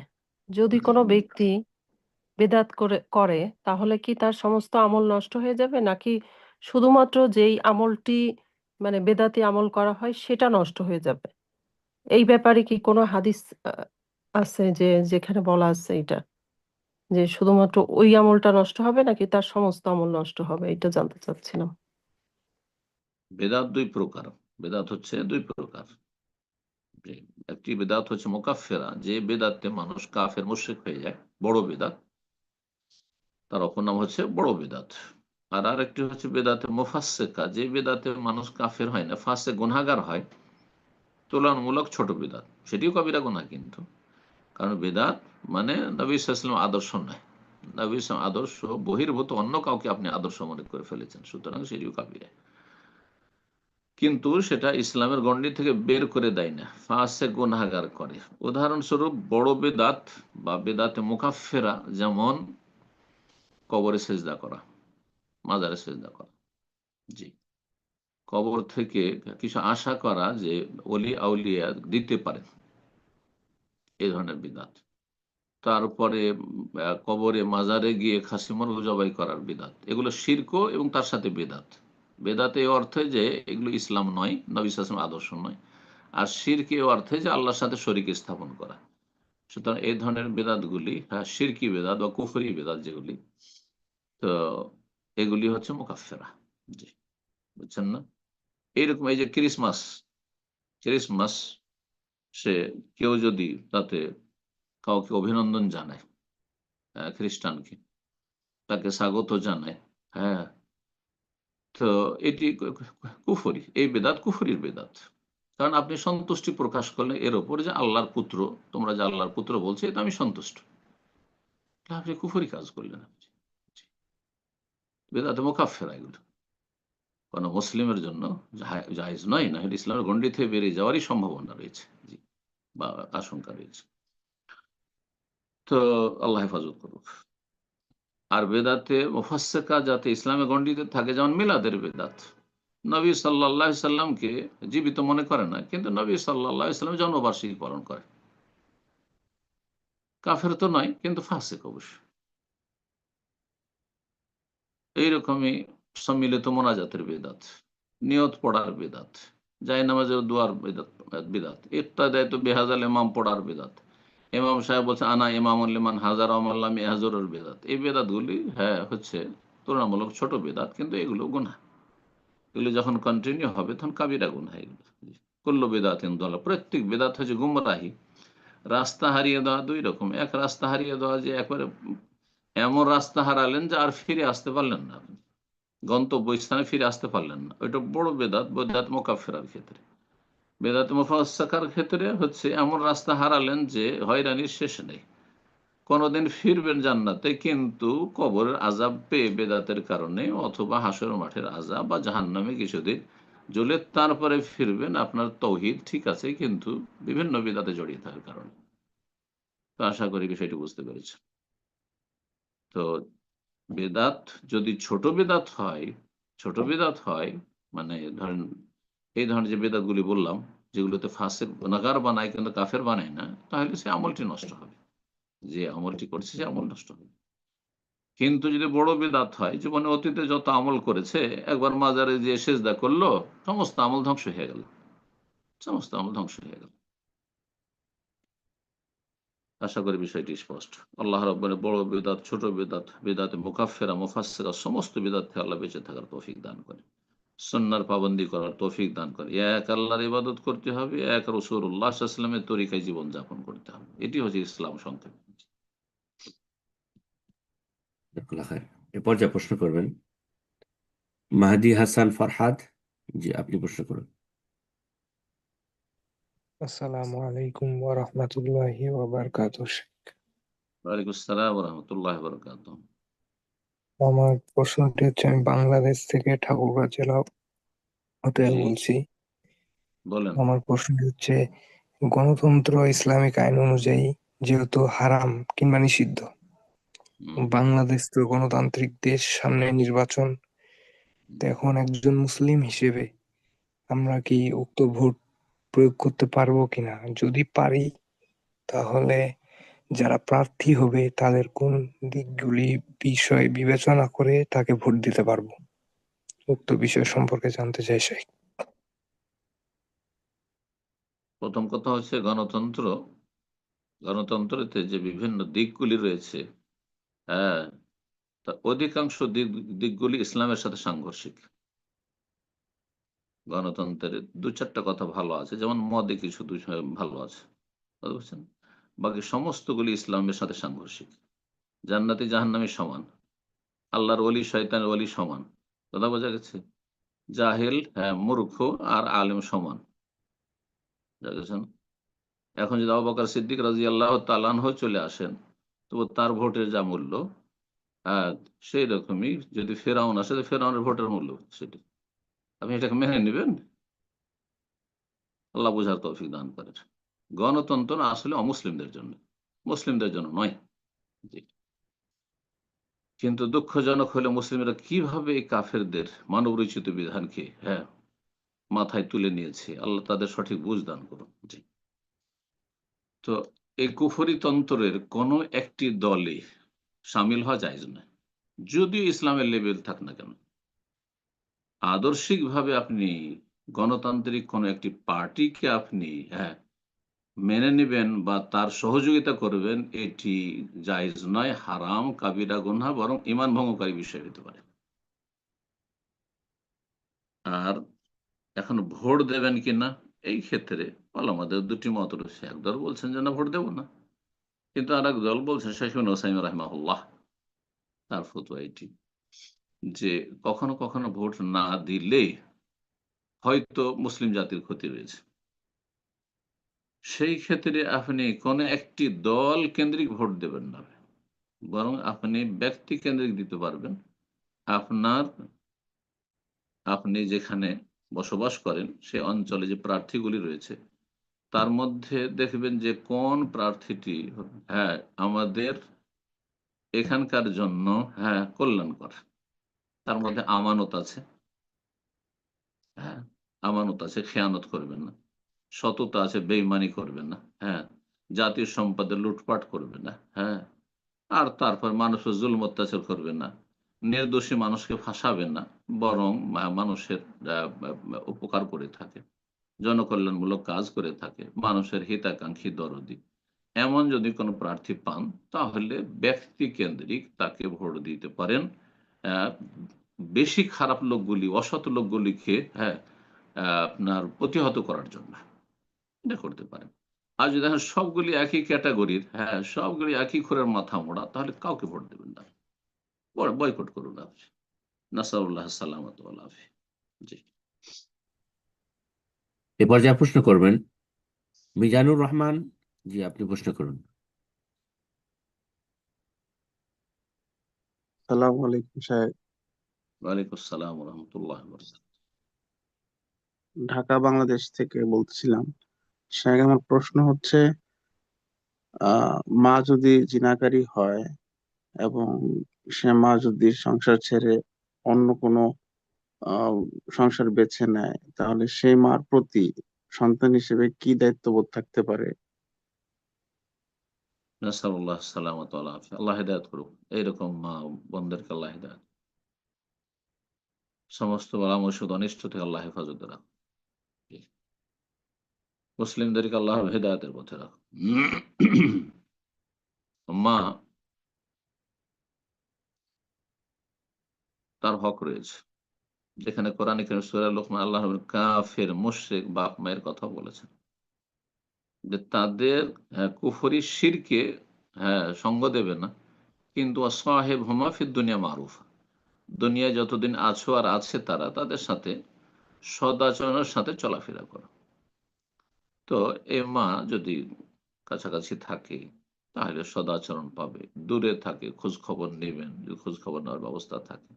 যদি কোনো ব্যক্তি বিদআত করে তাহলে কি তার সমস্ত আমল নষ্ট হয়ে যাবে, নাকি শুধুমাত্র যেই আমলটি মানে বেদাতি আমল করা হয় সেটা নষ্ট হয়ে যাবে? এই ব্যাপারে কি কোনো হাদিস আছে যে যেখানে বলা আছে এটা, যে শুধুমাত্র ওই আমলটা নষ্ট হবে নাকি তার সমস্ত আমল নষ্ট হবে, এটা জানতে চাচ্ছিলাম। বেদাত দুই প্রকার। বেদাত হচ্ছে দুই প্রকার। জি, একটি বেদাত হচ্ছে মুকাফফিরা, যে বেদাতে মানুষ কাফের মুশরিক হয়ে যায়, বড় বেদাত, তার অপর নাম হচ্ছে বড় বেদাত। আর আরেকটি হচ্ছে বেদাতে মুফাসসিকা, যে বেদাতে মানুষ কাফের হয় না, ফাসিক গুনাহগার হয়, তুলনামূলক ছোট বেদাত, সেটিও কবিরা গুনাহ কিন্তু। কারণ বেদাত মানে নবী সাল্লাল্লাহু আলাইহি ওয়াসাল্লাম আদর্শ নয়, নবী সাল্লাল্লাহু আলাইহি ওয়াসাল্লাম আদর্শ বহির্ভূত অন্য কাউকে আপনি আদর্শ মনে করে ফেলেছেন, সুতরাং সেটিও কাবিরা। কিন্তু সেটা ইসলামের গণ্ডি থেকে বের করে দেয় না, ফাসিক গুনাহগার করে। উদাহরণস্বরূপ বড় বেদাত বা বেদাতে মুকাফফিরা, যেমন কবরে সেজদা করা, মাজারে সেজদা করা। জি, কবর থেকে কিছু আশা করা যে ওলি আউলিয়া দিতে পারে, এই ধরনের বিদাত। তারপরে কবরে মাজারে গিয়ে খাসি মুরগ জবাই করার বিদাত, এগুলো শিরক এবং তার সাথে বেদাত। বেদাত এই অর্থে যে এগুলো ইসলাম নয়, নবী সাল্লাল্লাহু আলাইহি ওয়াসাল্লাম আদর্শ নয়। আর শিরক এই অর্থে যে আল্লাহর সাথে শরীক স্থাপন করা। সুতরাং এই ধরনের বেদাতগুলি, হ্যাঁ, শিরকি বেদাত বা কুফরি বেদাত যেগুলি, তো এগুলি হচ্ছে মুকাফফিরা। জি, বুঝছেন না? এইরকম এই যে ক্রিসমাস, ক্রিসমাস সে কেউ যদি তাতে কাউকে অভিনন্দন জানায়, খ্রিস্টানকে তাকে স্বাগত জানায়, হ্যাঁ, তো এটি কুফরি, এই বেদাত কুফরির বেদাত। কারণ আপনি সন্তুষ্টি প্রকাশ করলেন এর ওপর যে আল্লাহর পুত্র, তোমরা যে আল্লাহর পুত্র বলছো এটা আমি সন্তুষ্ট, আপনি কুফরি কাজ করলেন। বেদাতে মুকাফফিরা এগুলো কোন মুসলিমের জন্য জায়েজ নয়, না, এটা ইসলামের গণ্ডি থেকে বেরিয়ে যাওয়ারই সম্ভাবনা রয়েছে, জি, বা আশঙ্কা রয়েছে। তো আল্লাহ হেফাজত করুক। আর বেদাতে মুফাসসিকা যাতে ইসলামের গণ্ডিতে থাকে, যেমন মিলাদের বেদাত, নবী সাল্লাল্লাহু আলাইহি সাল্লামকে জীবিত মনে করে না, কিন্তু নবী সাল্লাল্লাহু আলাইহি সাল্লামের জন্মবার্ষিকী পালন করে। কাফের তো নয়, কিন্তু ফাসিক অবশ্য। এইরকমই সম্মিলিত মোনাজাতের বেদাত, নিয়ত পড়ার বেদাত, জায়নামাজের দোয়ার বেদাত, ইত্যাদি বেহাজাল ইমাম পড়ার বেদাত, ইমাম সাহেব বলছে আনা ইমামুল লিমান হাজার আমাল্লাম ইহাজুরের বেদাত, এই বেদাতগুলি হ্যাঁ হচ্ছে তুলনামূলক ছোট বেদাত, কিন্তু এগুলো গুনাহ। এগুলো যখন কন্টিনিউ হবে তখন কাবিরা গুনাহ। এগুলো কুল্লু বেদাতিন দালাল, প্রত্যেক বেদাত হচ্ছে গুমরাহি, রাস্তা হারিয়ে দেওয়া। দুই রকম, এক রাস্তা হারিয়ে দেওয়া যে একবারে এমন রাস্তা হারালেন যে আর ফিরে আসতে পারলেন না, আপনি গন্তব্যস্থানে ফিরে আসতে পারলেন না, ওইটা বড় বেদাত, বেদাত মুকাফফিরার ক্ষেত্রে। বেদাত মুফাসসাকার ক্ষেত্রে হচ্ছে এমন রাস্তা হারালেন যে হয়রানির শেষ নেই, কোনোদিন ফিরবেন জান্নাতে, কিন্তু কবরের আযাব পেয়ে বেদাতের কারণে, অথবা হাসর মাঠের আযাব বা জাহান্নামে কিছুদিন জ্বলে তারপরে ফিরবেন। আপনার তৌহিদ ঠিক আছে, কিন্তু বিভিন্ন বেদাতে জড়িয়ে থাকার কারণে। তো আশা করি বিষয়টি বুঝতে পেরেছে। তো বেদাত যদি ছোট বেদাত হয়, মানে ধরেন এই ধরনের যে বেদাতগুলি বললাম, যেগুলোতে ফাসিক গুনাহগার বানায় কিন্তু কাফের বানায় না, তাহলে সে আমলটি নষ্ট হবে, যে আমলটি করছে সে আমল নষ্ট হবে। কিন্তু যদি বড় বেদাত হয়, জীবনে অতীতে যত আমল করেছে, একবার মাজারে যে সেজদা করলো, সমস্ত আমল ধ্বংস হয়ে গেল, সমস্ত আমল ধ্বংস হয়ে গেল। আশা করি বিষয়টি স্পষ্ট। আল্লাহ রাব্বুল বড় বেদাত, ছোট বেদাত, বেদাতে মুকাফফিরা, মুফাসসিরা, সমস্ত বেদাত থেকে আল্লাহ বেঁচে থাকার তৌফিক দান করে, সুন্নাহর পাবন্দি করার তৌফিক দান করে। এক আল্লাহর ইবাদত করতে হবে, এক রাসূলুল্লাহ সাল্লাল্লাহু আলাইহি ওয়াসাল্লামের তরিকায় জীবন যাপন করতে হবে। এটি হচ্ছে ইসলাম সংক্ষেপে। জাযাকাল্লাহ খায়ের। এরপর যা প্রশ্ন করবেন মাহদি হাসান ফরহাদ, জি আপনি প্রশ্ন করুন। আসসালামু আলাইকুম ওয়া রাহমাতুল্লাহি ওয়া বারাকাতুহু। ওয়ালাইকুম আসসালাম ওয়া রাহমাতুল্লাহি ওয়া বারাকাতুহু। আমার প্রশ্নটি হচ্ছে, আমি বাংলাদেশ থেকে ঠাকুরগাঁও জেলা হতে জি, বলছি। বলেন। আমার প্রশ্নটি হচ্ছে, গণতন্ত্র ইসলামিক আইন অনুযায়ী যেহেতু হারাম কিংবা নিষিদ্ধ, হুম, বাংলাদেশ তো গণতান্ত্রিক দেশ, সামনে নির্বাচন, তো এখন একজন মুসলিম হিসেবে আমরা কি উক্ত ভোট প্রয়োগ করতে পারবো কিনা? যদি পারি, তাহলে যারা প্রার্থী হবে তাদের কোন দিকগুলি বিষয় বিবেচনা করে তাকে ভোট দিতে পারবো? উক্ত বিষয় সম্পর্কে জানতে চাই শেখ। প্রথম কথা হচ্ছে গণতন্ত্রতে যে বিভিন্ন দিকগুলি রয়েছে, হ্যাঁ, তা অধিকাংশ দিকগুলি ইসলামের সাথে সাংঘর্ষিক। গণতন্ত্রের দু চারটা কথা ভালো আছে, যেমন মদে কিছু ভালো আছে, বুঝতে পারছেন? বাকি সমস্তগুলি ইসলামের সাথে সাংঘর্ষিক। জান্নাতি জাহান্নামী সমান, আল্লাহর ওলি শয়তানের ওলি সমান, কথা বোঝা গেছে? জাহেল, হ্যাঁ, মূর্খ আর আলেম সমান, বুঝা গেছেন? এখন যদি আবু বকর সিদ্দিক রাদিয়াল্লাহু তাআলা আনহু চলে আসেন, তো তার ভোটের যা মূল্য, হ্যাঁ, সেই রকমই যদি ফেরাউন আসে, তো ফেরাউনের ভোটের মূল্য সেটি, আপনি এটাকে মেনে নেবেন? আল্লাহ বোঝার তৌফিক দান করেন। গণতন্ত্র আসলে অমুসলিমদের জন্য, মুসলিমদের জন্য নয়। জি। কিন্তু দুঃখজনক হলে মুসলিমরা কিভাবে এই কাফেরদের মানব রচিত বিধানকে, হ্যাঁ, মাথায় তুলে নিয়েছে, আল্লাহ তাদের সঠিক বুঝ দান করুন। জি। তো এই কুফরি তন্ত্রের কোনো একটি দলে সামিল হওয়া জায়েজ নয়, যদিও ইসলামের লেভেল থাক না কেন। আদর্শিকভাবে আপনি গণতান্ত্রিক কোনো একটি পার্টিকে আপনি, হ্যাঁ, মেনে নেবেন বা তার সহযোগিতা করবেন, এটি জায়েজ নয়, হারাম, কাবিরা গুনাহ, বরং ঈমান ভঙ্গকারী বিষয় হতে পারে। আর এখন ভোট দেবেন কিনা, এই ক্ষেত্রে আমাদের দুটি মত রয়েছে। একদল বলছেন যে না, ভোট দেব না, কিন্তু আর এক দল বলছেন, শেখ ইবনে উসাইমিন রাহিমাহুল্লাহ তার ফতোয়া এটি, যে কখনো কখনো ভোট না দিলে হয়তো মুসলিম জাতির ক্ষতি রয়েছে। সেই ক্ষেত্রে আপনি কোন একটি দল কেন্দ্রিক ভোট দেবেন না, বরং আপনি ব্যক্তি কেন্দ্রিক দিতে পারবেন। আপনার আপনি যেখানে বসবাস করেন সে অঞ্চলে যে প্রার্থীগুলি রয়েছে তার মধ্যে দেখবেন যে কোন প্রার্থীটি আমাদের এখানকার জন্য কল্যাণকর, তার মধ্যে আমানত আছে, হ্যাঁ আমানত আছে, খেয়ানত করবেন না, সততা আছে, বেইমানি করবেন না, জাতীয় সম্পদে লুটপাট করবেন না, আর তারপর মানুষের জুলুম অত্যাচার করবেন না, নির্দোষী মানুষকে ফাঁসাবেন না, বরং মানুষের উপকার করে থাকে, জনকল্যাণমূলক কাজ করে থাকে, মানুষের হিতাকাঙ্ক্ষী দরদি, এমন যদি কোনো প্রার্থী পান তাহলে ব্যক্তি কেন্দ্রিক তাকে ভোট দিতে পারেন। আহ, বেশি খারাপ লোকগুলি, অসৎ লোকগুলিকে আপনার প্রতিহত করার জন্য এটা করতে পারেন। আর যদি দেখেন সবগুলি একই ক্যাটাগরির, সবগুলি একই খোরের মাথা মোড়া, তাহলে কাউকে ভোট দেবেন না, বয়কট করুন আপনি। নাসারুল্লাহ সালামত ওয়াল আফিয়া। জি। এবার যা প্রশ্ন করবেন মিজানুর রহমান, জি আপনি প্রশ্ন করুন। সালামু আলাইকুম সাহেব। ওয়ালাইকুম আসসালাম ওয়া রাহমাতুল্লাহি ওয়া বারাকাতুহু। ঢাকা বাংলাদেশ থেকে বলছিলাম। সাহেব আমার প্রশ্ন হচ্ছে, মা যদি জিনাকারী হয় এবং সে মা যদি সংসার ছেড়ে অন্য কোনো আহ, সংসার বেছে নেয়, তাহলে সেই মার প্রতি সন্তান হিসেবে কি দায়িত্ববোধ থাকতে পারে? নাসারুল্লাহ সালামত ওয়াল আফিয়া। আল্লাহ হিদায়াত করুক এইরকম মা বোনদেরকে, আল্লাহ হিদায়াত, সমস্ত বালা মুসিবত অনিষ্ট থেকে আল্লাহ হেফাজতে রাখ, মুসলিমদেরকে আল্লাহ হেদায়তের পথে রাখ। মা তার হক রয়েছে, যেখানে কোরআন কারীম সূরা লুকমান আল্লাহ কাফের মুশরিক বাপ মায়ের কথা বলেছেন, যে তাদের কুফরি শিরকে সঙ্গ দেবে না, কিন্তু সাহেব হুমা ফিদ দুনিয়া মারুফ, দুনিয়ায় যতদিন আছো আর আছে তারা, তাদের সাথে সদাচরণের সাথে চলাফেরা করো। তো এ মা যদি কাছাকাছি থাকে তাহলে সদাচরণ পাবে, দূরে থাকে খোঁজ খবর নেবেন যদি খোঁজ খবর নেওয়ার ব্যবস্থা থাকে।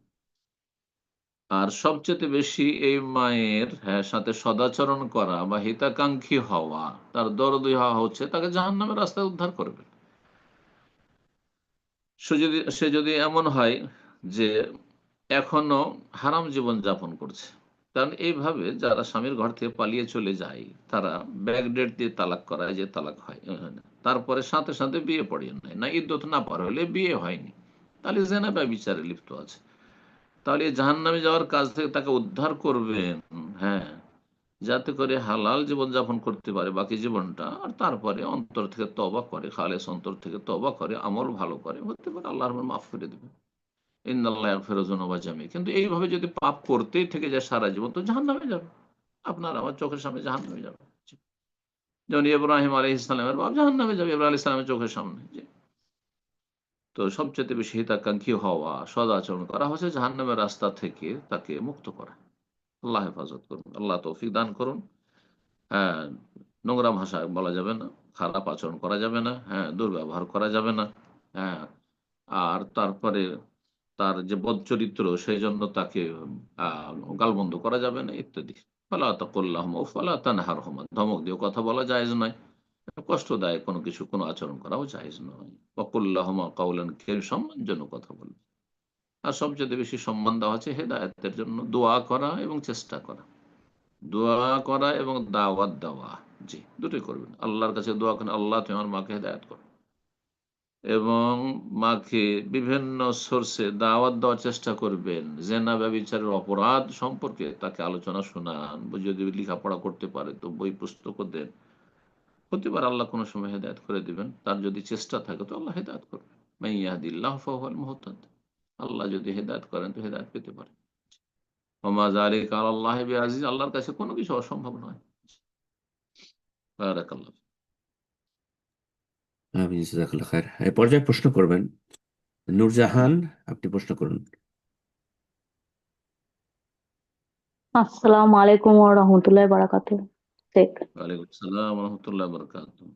আর সবচেয়ে বেশি এই মায়ের সাথে সদাচরণ করা বা হিতাকাঙ্ক্ষী হওয়া, তার দরদি হওয়া হচ্ছে তাকে জাহান্নামের রাস্তায় উদ্ধার করবে। সে যদি এমন হয় যে এখনো হারাম জীবন যাপন করছে, কারণ এইভাবে যারা স্বামীর ঘর থেকে পালিয়ে চলে যায় তারা ব্যাকডেট দিয়ে তালাক করায়, যে তালাক হয়, তারপরে সাথে সাথে বিয়ে পড়িয়ে নেয়, না ইদ্যত না পার হলে বিয়ে হয়নি, তাহলে জেনা ব্যভিচারে লিপ্ত আছে। তাহলে এই জাহান্নামে যাওয়ার কাজ থেকে তাকে উদ্ধার করবেন, হ্যাঁ, যাতে করে হালাল জীবন যাপন করতে পারে বাকি জীবনটা, আর তারপরে অন্তর থেকে তওবা করে, খালেস অন্তর থেকে তওবা করে, আমল ভালো করে, হতে পারে আল্লাহর মাফ করে দেবে। ইন্নাল্লাহ ইয়াগফিরু যুনুবা জামিআ। কিন্তু এইভাবে যদি পাপ করতেই থেকে যায় সারা জীবন, তো জাহান্নামে যাবে, আপনার আমার চোখের সামনে জাহান্নামে যাবে। যেমন ইব্রাহিম আলাইহিস সালামের বাপ জাহান্নামে যাবে, ইব্রাহিম আলাইহিস সালামের চোখের সামনে। তো সবচেয়ে বেশি হিতাকাঙ্ক্ষী হওয়া, সদাচরণ করা হচ্ছে জাহান্নামের রাস্তা থেকে তাকে মুক্ত করা। আল্লাহ হেফাজত করুন, আল্লাহ তৌফিক দান করুন। হ্যাঁ, নোংরা ভাষা বলা যাবে না, খারাপ আচরণ করা যাবে না, দুর্ব্যবহার করা যাবে না, হ্যাঁ, আর তারপরে তার যে বদচরিত্র সেই জন্য তাকে গালমন্দ করা যাবে না, ইত্যাদি। ফালা তাকুল্লাহুমা উফ ওয়ালা তানহারহুমা, ধমক দিয়ে কথা বলা জায়েজ নয়, কষ্টদায়ক কোনো কিছু, কোনো আচরণ করাও জায়েজ নয়। ওয়াকুল্লাহুমা কাওলান কারীম, সম্মানজনক কথা বলবে। আর সবচেয়ে বেশি সম্মান দেওয়া হচ্ছে হেদায়েতের জন্য দোয়া করা এবং চেষ্টা করা, দোয়া করা এবং দাওয়াত দেওয়া। জি, দুটোই করবেন। আল্লাহর কাছে দোয়া করেন, আল্লাহ তুমি আমার মাকে হেদায়েত করো, এবং মাকে বিভিন্ন সোর্সে দাওয়াত দেওয়ার চেষ্টা করবেন। জেনা ব্যভিচারের অপরাধ সম্পর্কে তাকে আলোচনা শোনান, যদি লেখাপড়া করতে পারে তো বই পুস্তকও দেন, হতে পারে আল্লাহ কোনো সময় হেদায়েত করে দিবেন। তার যদি চেষ্টা থাকে তো আল্লাহ হেদায়েত করবে। মান ইয়াহদিল্লাহু ফাহুয়াল মুহতাদ, আল্লাহ যদি হেদায়েত করেন তো হেদায়েত পেতে পারে। ওয়া মা যালিকা আলাল্লাহি বিআজিজ, আল্লাহর কাছে কোনো কিছু অসম্ভব নয়। বারাকাল্লাহ। আমিন, জাযাকাল্লাহ খায়ের। এই পর্যায়ে প্রশ্ন করবেন নূরজাহান, আপনি প্রশ্ন করুন। আসসালামু আলাইকুম ওয়া রাহমাতুল্লাহি ওয়া বারাকাতুহু। শেখ, ওয়ালাইকুম আসসালাম ওয়া রাহমাতুল্লাহি ওয়া বারাকাতুহু।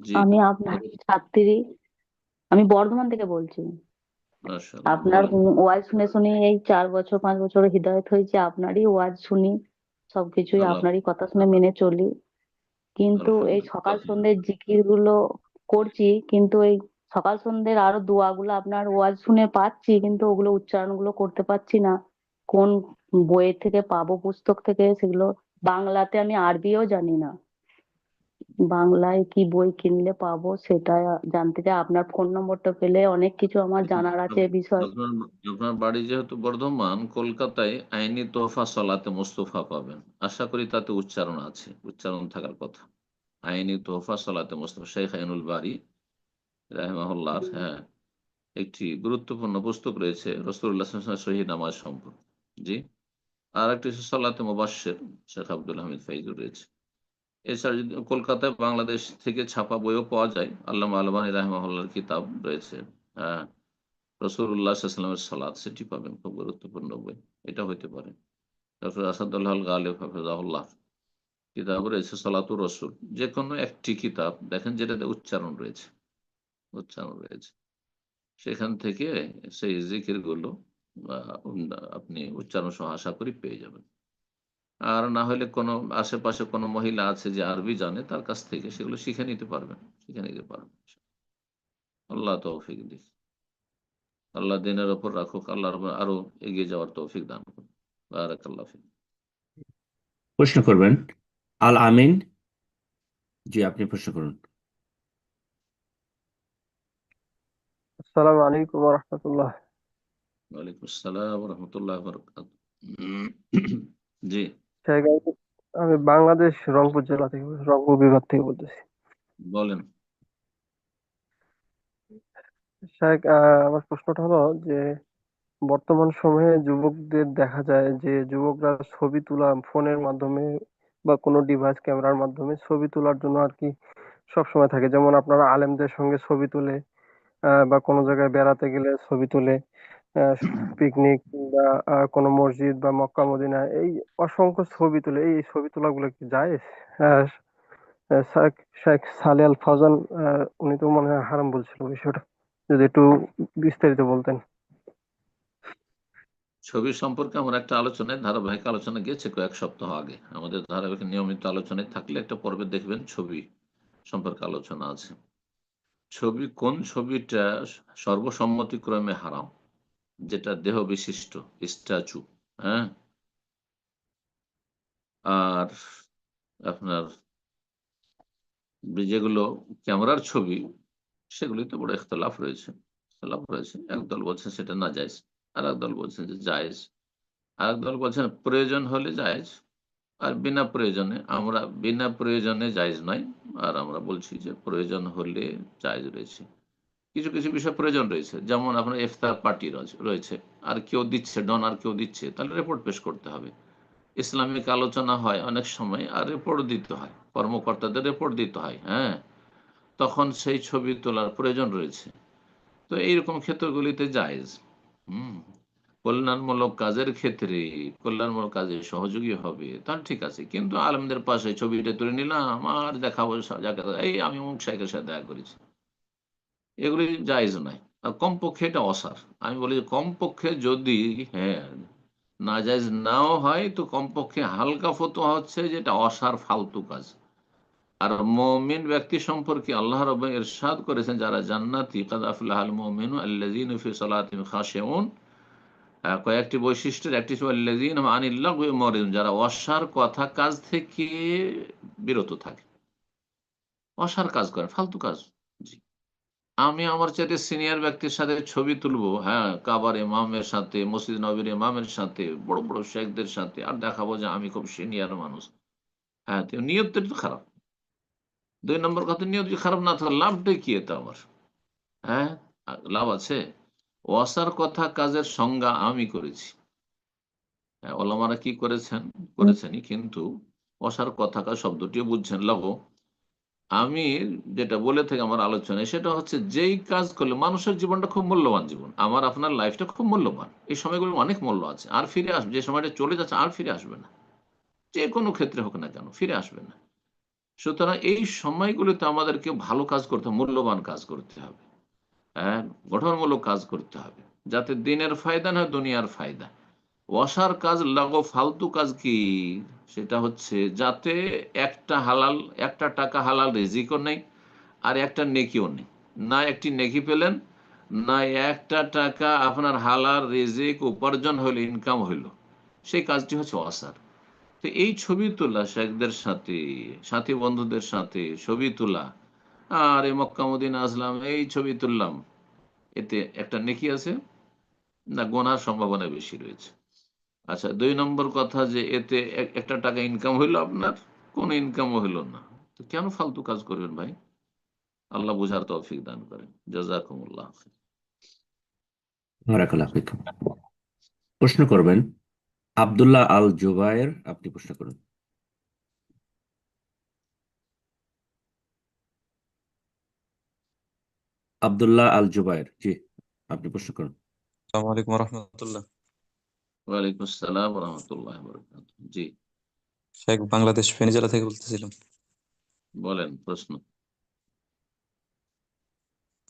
জি, আমি আপনার ছাত্রী, আমি বর্ধমান থেকে বলছি। মাশাআল্লাহ, আপনার বলেন। ওয়াজ শুনে শুনে এই 4 বছর 5 বছর হিদায়ত হয়েছে। আপনারই ওয়াজ শুনি, সবকিছুই আল্লাহ আপনারই কথা শুনে মেনে চলি। কিন্তু এই সকাল আলহামদুলিল্লাহ। সন্ধ্যের জিকির গুলো করছি, কিন্তু এই সকাল সন্ধ্যের আরো দোয়াগুলো আপনার ওয়াজ শুনে পাচ্ছি, কিন্তু ওগুলো উচ্চারণ গুলো করতে পারছি না। কোন বইয়ের থেকে পাবো, পুস্তক থেকে, সেগুলো বাংলাতে, আমি আরবিও জানি না। বাংলায় কি বই কিনলে পাবো সেটা জানতে চাই। আপনার ফোন নম্বরটা পেলে অনেক কিছু আমার জানার আছে এ বিষয়ে। আপনার আপনার বাড়ি যেহেতু বর্ধমান, কলকাতায় আইনি তোহফা সলাতে মুস্তফা পাবেন। আশা করি তাতে উচ্চারণ আছে, উচ্চারণ থাকার কথা। আইনি তোহফা সলাতে মুস্তফা, শেখ আইনুল বারী রাহিমাহুল্লাহ, হ্যাঁ, একটি গুরুত্বপূর্ণ পুস্তক রয়েছে রাসূলুল্লাহ সাল্লাল্লাহু আলাইহি ওয়াসাল্লাম সহিহ নামাজ সম্পর্কে। জি। আর একটি হচ্ছে সলাতে মুবাশশির, শেখ আব্দুল হামিদ ফাইজুর রয়েছে। এছাড়া যদি কলকাতায় বাংলাদেশ থেকে ছাপা বইও পাওয়া যায়, আল্লামা আলবানী রাহিমাহুল্লাহর কিতাব রয়েছে, হ্যাঁ, রাসূলুল্লাহ সাল্লাল্লাহু আলাইহি ওয়াসাল্লামের সালাত, সেটি পাবেন, খুব গুরুত্বপূর্ণ বই। এটা হইতে পারে। ডক্টর আসাদুল্লাহ আল গালিব হাফিজাহুল্লাহ কিতাব রয়েছে সলাতুর রসুল। যে কোনো একটি কিতাব দেখেন যেটাতে উচ্চারণ রয়েছে, উচ্চারণ রয়েছে, সেখান থেকে সেই জিকির গুলো আপনি উচ্চারণ সহ আশা করি পেয়ে যাবেন। আর না হলে কোনো আশেপাশে কোনো মহিলা আছে যে আরবি জানে, তার কাছ থেকে সেগুলো শিখে নিতে পারবেন, শিখে নিতে পারবেন। আল্লাহ তৌফিক দিক, আল্লাহ দিনের ওপর রাখুক, আল্লাহর উপর আরো এগিয়ে যাওয়ার তৌফিক দান করুন। বারাকাল্লাহ ফিক। প্রশ্ন করবেন আল আমিন, জি আপনি প্রশ্ন করুন। আসসালামু আলাইকুম ওয়া রাহমাতুল্লাহ। ওয়ালাইকুম আসসালাম ওয়া রাহমাতুল্লাহি ওয়া বারাকাতুহু। জি, শেখ, আমি বাংলাদেশ রংপুর জেলা থেকে, রংপুর বিভাগ থেকে বলতেছি। বলেন। শেখ, আমার প্রশ্নটা হলো যে বর্তমান সময়ে যুবকদের দেখা যায় যে যুবকরা ছবি তোলা ফোনের মাধ্যমে বা কোনো ডিভাইস ক্যামেরার মাধ্যমে ছবি তোলার জন্য আর কি সবসময় থাকে। যেমন আপনারা আলেমদের সঙ্গে ছবি তুলে, বা কোনো জায়গায় বেড়াতে গেলে ছবি তুলে, পিকনিক বা কোনো মসজিদ বা মক্কা মদিনা, এই অসংখ্য ছবি তুলে, এই ছবি তোলাগুলো কি জায়েজ? আহ, শেখ শেখ সালে আল ফাউজান, উনি তো মনে হয় হারাম বলছিল বিষয়টা, যদি একটু বিস্তারিত বলতেন। ছবি সম্পর্কে আমার একটা আলোচনায়, ধারাবাহিক আলোচনা গেছে কয়েক সপ্তাহ আগে। আমাদের ধারাবাহিক নিয়মিত আলোচনায় থাকলে একটা পর্বে দেখবেন ছবি সম্পর্কে আলোচনা আছে। ছবি, কোন ছবিটা সর্বসম্মতিক্রমে হারাম, যেটা দেহ বিশিষ্ট স্ট্যাচু, হ্যাঁ, আর আপনার যেগুলো ক্যামেরার ছবি, সেগুলিতে বড় ইখতলাফ রয়েছে, ইখতলাফ রয়েছে। একদল বলছেন সেটা না জায়েজ, আর একদল বলছেন যে জায়েজ, আর একদল বলছেন প্রয়োজন হলে জায়েজ, আর বিনা প্রয়োজনে জায়েজ নয়। আর আমরা বলছি যে প্রয়োজন হলে জায়েজ রয়েছে। কিছু কিছু বিষয় প্রয়োজন রয়েছে, যেমন আপনার ইফতার পার্টি রয়েছে, আর কেউ দিচ্ছে, ডোনার কেউ দিচ্ছে, তাহলে রিপোর্ট পেশ করতে হবে। ইসলামিক আলোচনা হয় অনেক সময়, আর রিপোর্ট দিতে হয়, কর্মকর্তাদের রিপোর্ট দিতে হয়, হ্যাঁ, তখন সেই ছবি তোলার প্রয়োজন রয়েছে। তো এইরকম ক্ষেত্রগুলিতে জায়েজ। হুম, কল্যাণমূলক কাজের ক্ষেত্রে, কল্যাণমূলক কাজে সহযোগী হবে, তাহলে ঠিক আছে। কিন্তু আলেমদের পাশে ছবিটা তুলে নিলাম আর দেখাবো, এই আমি অমুক শাইখের সাথে দেখা করেছি, এগুলি জায়েজ নয়। আর কমপক্ষে এটা অসার। আমি বলি যে কমপক্ষে যদি, হ্যাঁ, নাজায়েজ নাও হয়, তো কমপক্ষে হালকা ফতোয়া হচ্ছে যেটা অসার, ফালতু কাজ। আর মুমিন ব্যক্তি সম্পর্কে আল্লাহ রাব্বুল ইরশাদ করেছেন, যারা জান্নাতি, কাদ আফলাহাল মুমিনুন আল্লাযীনা ফি সালাতিহিম খাশিউন। কয়েকটি বৈশিষ্ট্যের একটি হচ্ছে আল্লাযীনা হুম আনিল লাগwi মুরিদুন, যারা অসার কথা কাজ থেকে বিরত থাকে, অসার কাজ করে, ফালতু কাজ। জি, আমি আমার চাইতে সিনিয়র ব্যক্তির সাথে ছবি তুলবো, হ্যাঁ, কাবার ইমামের সাথে, মসজিদ নববীর ইমামের সাথে, বড় বড় শেখদের সাথে, আর দেখাবো যে আমি খুব সিনিয়র মানুষ, হ্যাঁ, তো নিয়তটা তো খারাপ। 2 নম্বর কথা, নিয়ত যদি খারাপ না থাকে, লাভটাই কি এতে আমার? হ্যাঁ, লাভ আছে? ওয়াসার কথা কাজের সংজ্ঞা আমি করেছি। হ্যাঁ, ওলামারা কি করেছেনই, কিন্তু অসার কথাকার শব্দটিও বুঝছেন লাগো। আমি যেটা বলে থাকি আমার আলোচনায়, সেটা হচ্ছে যেই কাজ করলে মানুষের জীবনটা খুব মূল্যবান জীবন, আমার আপনার লাইফটা খুব মূল্যবান, এই সময়গুলো অনেক মূল্য আছে, আর ফিরে আসবে, যে সময়টা চলে যাচ্ছে আর ফিরে আসবে না, যে কোনো ক্ষেত্রে হোক না কেন ফিরে আসবে না। সুতরাং এই সময়গুলোতে আমাদেরকে ভালো কাজ করতে হবে, মূল্যবান কাজ করতে হবে, হ্যাঁ, গঠনমূলক কাজ করতে হবে, যাতে দিনের ফায়দা না দুনিয়ার ফায়দা। অসার কাজ লাগো ফালতু কাজ কি, সেটা হচ্ছে যাতে একটা টাকা হালাল রিজিকও নেই, আর একটা নেকিও নেই, না একটি নেকি পেলেন, না একটা টাকা আপনার হালাল রিজিক উপার্জন হইল, ইনকাম হইল, সেই কাজটি হচ্ছে অসার। তো এই ছবি তোলা শেখদের সাথে, সাথী বন্ধুদের সাথে ছবি তোলা, আর এই মক্কা মদিনা আসলাম এই ছবি তুললাম, এতে একটা নেকি আছে না গোনার সম্ভাবনা বেশি রয়েছে? আচ্ছা, 2 নম্বর কথা, যে এতে একটা টাকা ইনকাম হইলো, আপনার কোনো ইনকামও হইলো না, তো কেন ফালতু কাজ করবেন ভাই? আল্লাহ বুঝার তৌফিক দান করেন। জাযাকুমুল্লাহ। বারাকাল্লাহু ফিকুম। প্রশ্ন করবেন আব্দুল্লাহ আল জুবায়ের, আপনি প্রশ্ন করুন। আব্দুল্লাহ আল জুবায়ের, জি আপনি প্রশ্ন করুন। আসসালামু আলাইকুম রহমতুল্লাহ। ওয়ালাইকুম আসসালাম ওয়া রাহমাতুল্লাহি ওয়া বারাকাতুহু। জি শেখ, বাংলাদেশ ফেনী জেলা থেকে বলতেছিলাম। বলেন প্রশ্ন।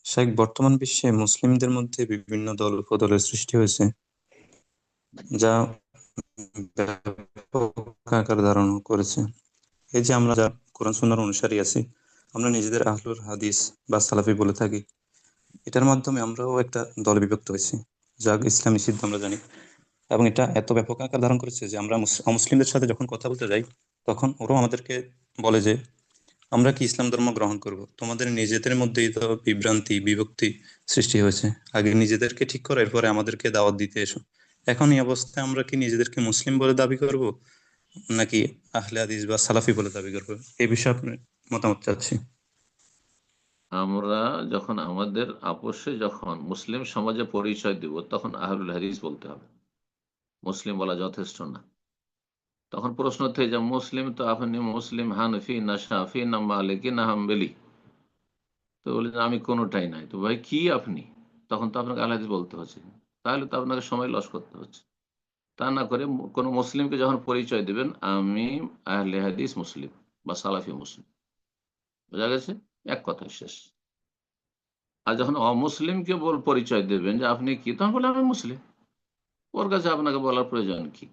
শেখ, বর্তমান বিশ্বে মুসলিমদের মধ্যে বিভিন্ন দল উপদলের সৃষ্টি হয়েছে, যা ব্যাপক আকার ধারণ করেছে। এই যে আমরা যা কোরআন সুন্নাহর অনুসারী আছি, আমরা নিজেদের আহলুল হাদিস বা সালাফি বলে থাকি, এটার মাধ্যমে আমরাও একটা দলে বিভক্ত হয়েছি, যা ইসলাম নিষিদ্ধ আমরা জানি। এবং এটা এত ব্যাপক আকার ধারণ করেছে যে আমরা অমুসলিমদের সাথে যখন কথা বলতে যাই, তখন ওরাও আমাদেরকে বলে যে আমরা কি ইসলাম ধর্ম গ্রহণ করব? তোমাদের নিজেদের মধ্যেই তো বিভ্রান্তি বিভক্তি সৃষ্টি হয়েছে, আগে নিজেদেরকে ঠিক করো, এরপরে আমাদেরকে দাওয়াত দিতে এসো। এখন এই অবস্থায় আমরা কি নিজেদেরকে মুসলিম বলে দাবি করব, নাকি আহলে হাদিস বা সালাফি বলে দাবি করব? এই বিষয়ে আপনার মতামত চাচ্ছি। আমরা যখন আমাদের আপোষে যখন মুসলিম সমাজে পরিচয় দিব, তখন আহলুল হাদিস বলতে হবে, মুসলিম বলা যথেষ্ট না। তখন প্রশ্ন থেকে যে মুসলিম তো আপনি মুসলিম হানফি না শাফি না মালিকি না হাম্বলি, তো বললেন আমি কোনোটাই নাই, তো ভাই কি আপনি? তখন তো আপনাকে আহলে হাদিস বলতে হচ্ছে, তাহলে তো আপনাকে সময় লস করতে হচ্ছে। তা না করে কোনো মুসলিমকে যখন পরিচয় দিবেন, আমি আহলে হাদিস মুসলিম বা সালাফি মুসলিম, বোঝা গেছে? এক কথা শেষ। আর যখন অমুসলিমকে পরিচয় দেবেন যে আপনি কি, তখন বলে আমি মুসলিম, ওর কাছে আপনাকে বলার প্রয়োজন কি?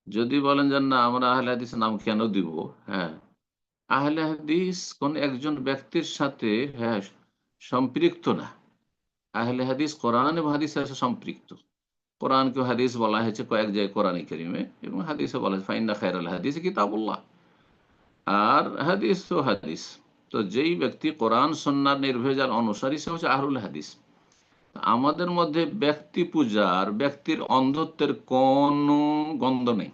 যদি বলেন যে না আমরা আহলে হাদিসের নাম কেন দিব, হ্যাঁ, আহলে হাদিস কোন একজন ব্যক্তির সাথে, হ্যাঁ, সম্পৃক্ত না। আহলে হাদিস কোরআন এবং হাদিসের সাথে সম্পৃক্ত। কোরআনকে হাদিস বলা হয়েছে কয়েক জায়গায় কোরআনে কারিমে, এবং হাদিসে বলা হয়েছে ফাইন্না খায়রাল হাদিস কিতাবুল্লাহ, আর হাদিস তো হাদিস। তো যেই ব্যক্তি কোরআন সুন্নাহর নির্ভেজাল অনুসারী, সে হচ্ছে আহলুল হাদিস। আমাদের মধ্যে ব্যক্তি পূজার, ব্যক্তির অন্ধত্বের কোনো গন্ধ নেই।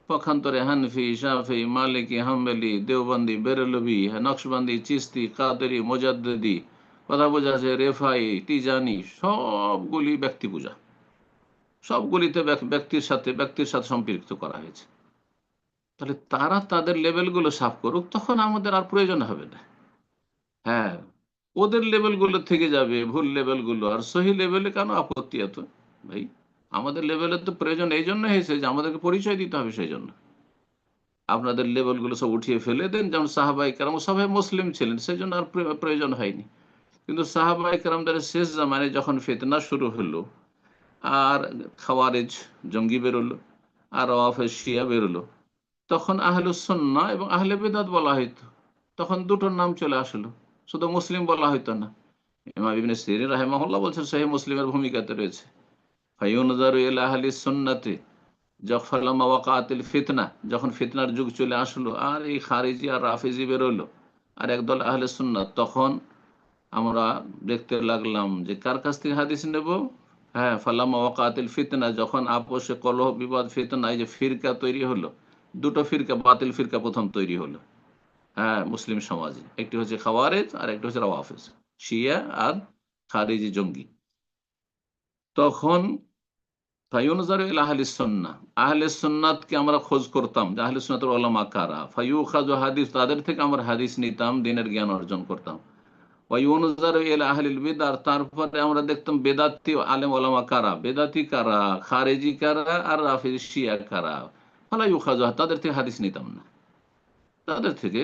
পক্ষান্তরে হানফি, শাফি, মালিকি, হাম্বলি, দেওবন্দি, বেরেলভি, নকশবন্দি, চিস্তি, কাদেরি, মোজাদ্দেদি, কথা বোঝা আছে, রেফাই, তিজানি, সবগুলি ব্যক্তি পূজা, সবগুলিতে ব্যক্তির সাথে সম্পৃক্ত করা হয়েছে। তাহলে তারা তাদের লেভেলগুলো সাফ করুক, তখন আমাদের আর প্রয়োজন হবে না। হ্যাঁ, ওদের লেভেলগুলো থেকে যাবে, ভুল লেভেলগুলো, আর সহি লেভেলে কেন আপত্তি এত? ভাই, আমাদের লেভেলের তো প্রয়োজন এই জন্য হয়েছে যে আমাদেরকে পরিচয় দিতে হবে, সেই জন্য। আপনাদের লেভেলগুলো সব উঠিয়ে ফেলে দেন, যেমন সাহাবাই কেরাম সবাই মুসলিম ছিলেন, সেই জন্য আর প্রয়োজন হয়নি। কিন্তু সাহাবাই কেরামদের শেষ জামানে যখন ফিতনা শুরু হলো, আর খাওয়ারেজ জঙ্গি বেরোলো, আর রাওয়াফেজ শিয়া বেরোলো, তখন আহলুস সুন্নাহ এবং আহলে বিদআত বলা হইতো। তখন দুটোর নাম চলে আসলো, শুধু মুসলিম বলা হইতো না। ইমাম ইবনে সিরিন রাহিমাহুল্লাহ বলছেন সহিহ মুসলিমের ভূমিকাতে রয়েছে, ফায়ুনজারু ইলা আহলিস সুন্নাতি ফালাম্মা ওয়াকাআতিল ফিতনা, যখন ফিতনার যুগ চলে আসলো, আর এই খারিজি আর রাফিজি বেরোলো, আর একদল আহলে সুন্নাত, তখন আমরা দেখতে লাগলাম যে কার কাছ থেকে হাদিস নেব। হ্যাঁ, ফালাম্মা ওয়াকাআতিল ফিতনা, যখন আপোষে কলহ বিবাদ ফিতনা, এই যে ফিরকা তৈরি হলো, দুটো ফিরকা, বাতিল ফিরকা প্রথম তৈরি হলো, হ্যাঁ, মুসলিম সমাজে। একটি হচ্ছে খাওয়ারেজ আর একটি হচ্ছে রাওয়াফেজ, শিয়া আর খারিজি জঙ্গি। তখন ফায়ুনজারু ইলা আহলিস সুন্নাহ, আহলে সুন্নাতকে আমরা খোঁজ করতাম যে আহলে সুন্নাতের উলামা কারা, ফায়ুখাযু হাদিস, তাদের থেকে আমরা হাদিস নিতাম, দিনের জ্ঞান অর্জন করতাম। ওয়ায়ুনজারু ইলা আহলিল বিদআহ, তারপরে আমরা দেখতাম বেদাতি আলেম ওলামা কারা, বেদাতি কারা, খারেজি কারা, আর রাফিজি শিয়া কারা। ফালা ইউখাযু, তাদের থেকে হাদিস নিতাম না, তাদের থেকে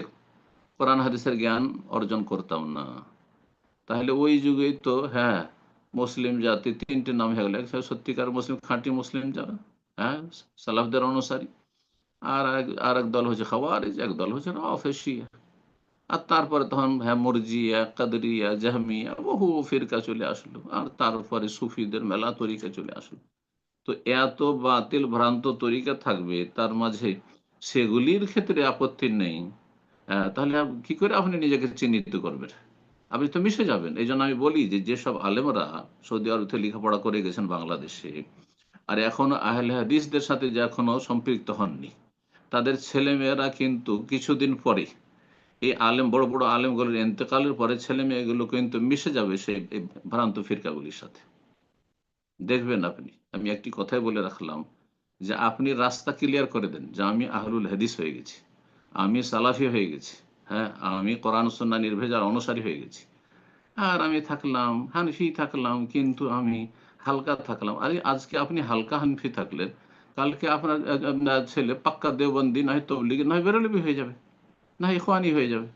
কোরআন হাদিসের জ্ঞান অর্জন করতাম না। তাহলে ওই যুগেই তো হ্যাঁ মুসলিম জাতি তিনটে নাম হয়ে গেল, সত্যিকার মুসলিম, খাঁটি মুসলিম যারা, হ্যাঁ সালাফদের অনুসারী, আর এক দল হচ্ছে খাওয়ারিজ, এক দল হচ্ছে রাফেজি শিয়া। আর তারপরে তখন হ্যাঁ মুরজিয়া, কাদরিয়া, জাহমিয়া, বহু ফিরকা চলে আসলো, আর তারপরে সুফিদের মেলা তরিকা চলে আসলো। তো এত বাতিল ভ্রান্ত তরিকা থাকবে, তার মাঝে সেগুলির ক্ষেত্রে আপত্তি নেই। তাহলে কি করে আপনি নিজেকে চিহ্নিত করবেন? আপনি তো মিশে যাবেন। এই জন্য আমি বলি যে যেসব আলেমরা সৌদি আরব থেকে লেখাপড়া করে গেছেন বাংলাদেশে, আর এখনো আহলে হাদিসদের সাথে যে এখনো সম্পৃক্ত হননি, তাদের ছেলেমেয়েরা কিন্তু কিছুদিন পরে এই আলেম, বড় বড় আলেমগুলোর ইন্তেকালের পরে ছেলে মেয়েগুলো কিন্তু মিশে যাবে সেই এই ভ্রান্ত ফিরকাগুলির সাথে। দেখবেন আপনি, আমি একটি কথাই বলে রাখলাম যে আপনি রাস্তা ক্লিয়ার করে দেন যে আমি আহলুল হাদিস হয়ে গেছি, আমি সালাফি হয়ে গেছি, হ্যাঁ আমি কোরআন সুন্নাহ নির্ভেজাল অনুসারী হয়ে গেছি, আর আমি থাকলাম হানফি থাকলাম, কিন্তু আমি হালকা থাকলাম। আরে আজকে আপনি হালকা হানফি থাকলেন, কালকে আপনার ছেলে পাক্কা দেওবন্দি, নয় তবলিগি, নয় বেরলবি হয়ে যাবে, না ইখওয়ানি হয়ে যাবে,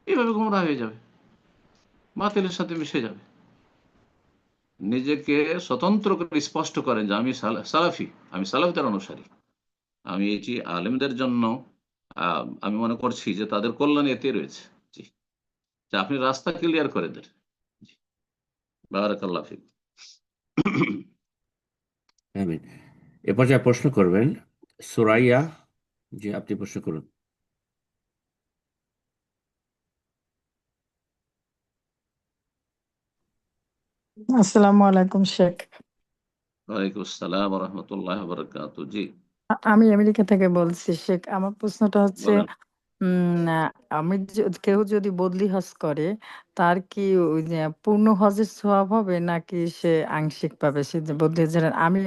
এইভাবে গুমরাহ হয়ে যাবে, বাতিলের সাথে মিশে যাবে। নিজেকে স্বতন্ত্র করে স্পষ্ট করেন যে আমি সালাফি, আমি সালাফদের অনুসারী, আমি এটি আলেমদের জন্য আমি মনে করছি যে তাদের কল্যাণ এতে রয়েছে। জি, যে আপনি রাস্তা ক্লিয়ার করে দেন। বারাকাল্লাহ ফিক। আমিন। এ পর্যায়ে প্রশ্ন করবেন সুরাইয়া। জি, আপনি প্রশ্ন করুন। আসসালামু আলাইকুম শেখ। ওয়ালাইকুম আসসালাম ওয়া রাহমাতুল্লাহি ওয়া বারাকাতুহু। জি আমি আমেরিকা থেকে বলছি শেখ। আমার প্রশ্নটা হচ্ছে বলেন। আমি কেউ যদি বদলি হজ করে, তার কি ওই যে পূর্ণ হজের সওয়াব হবে, নাকি সে আংশিক পাবে? সে যে বদলি হজ, আমি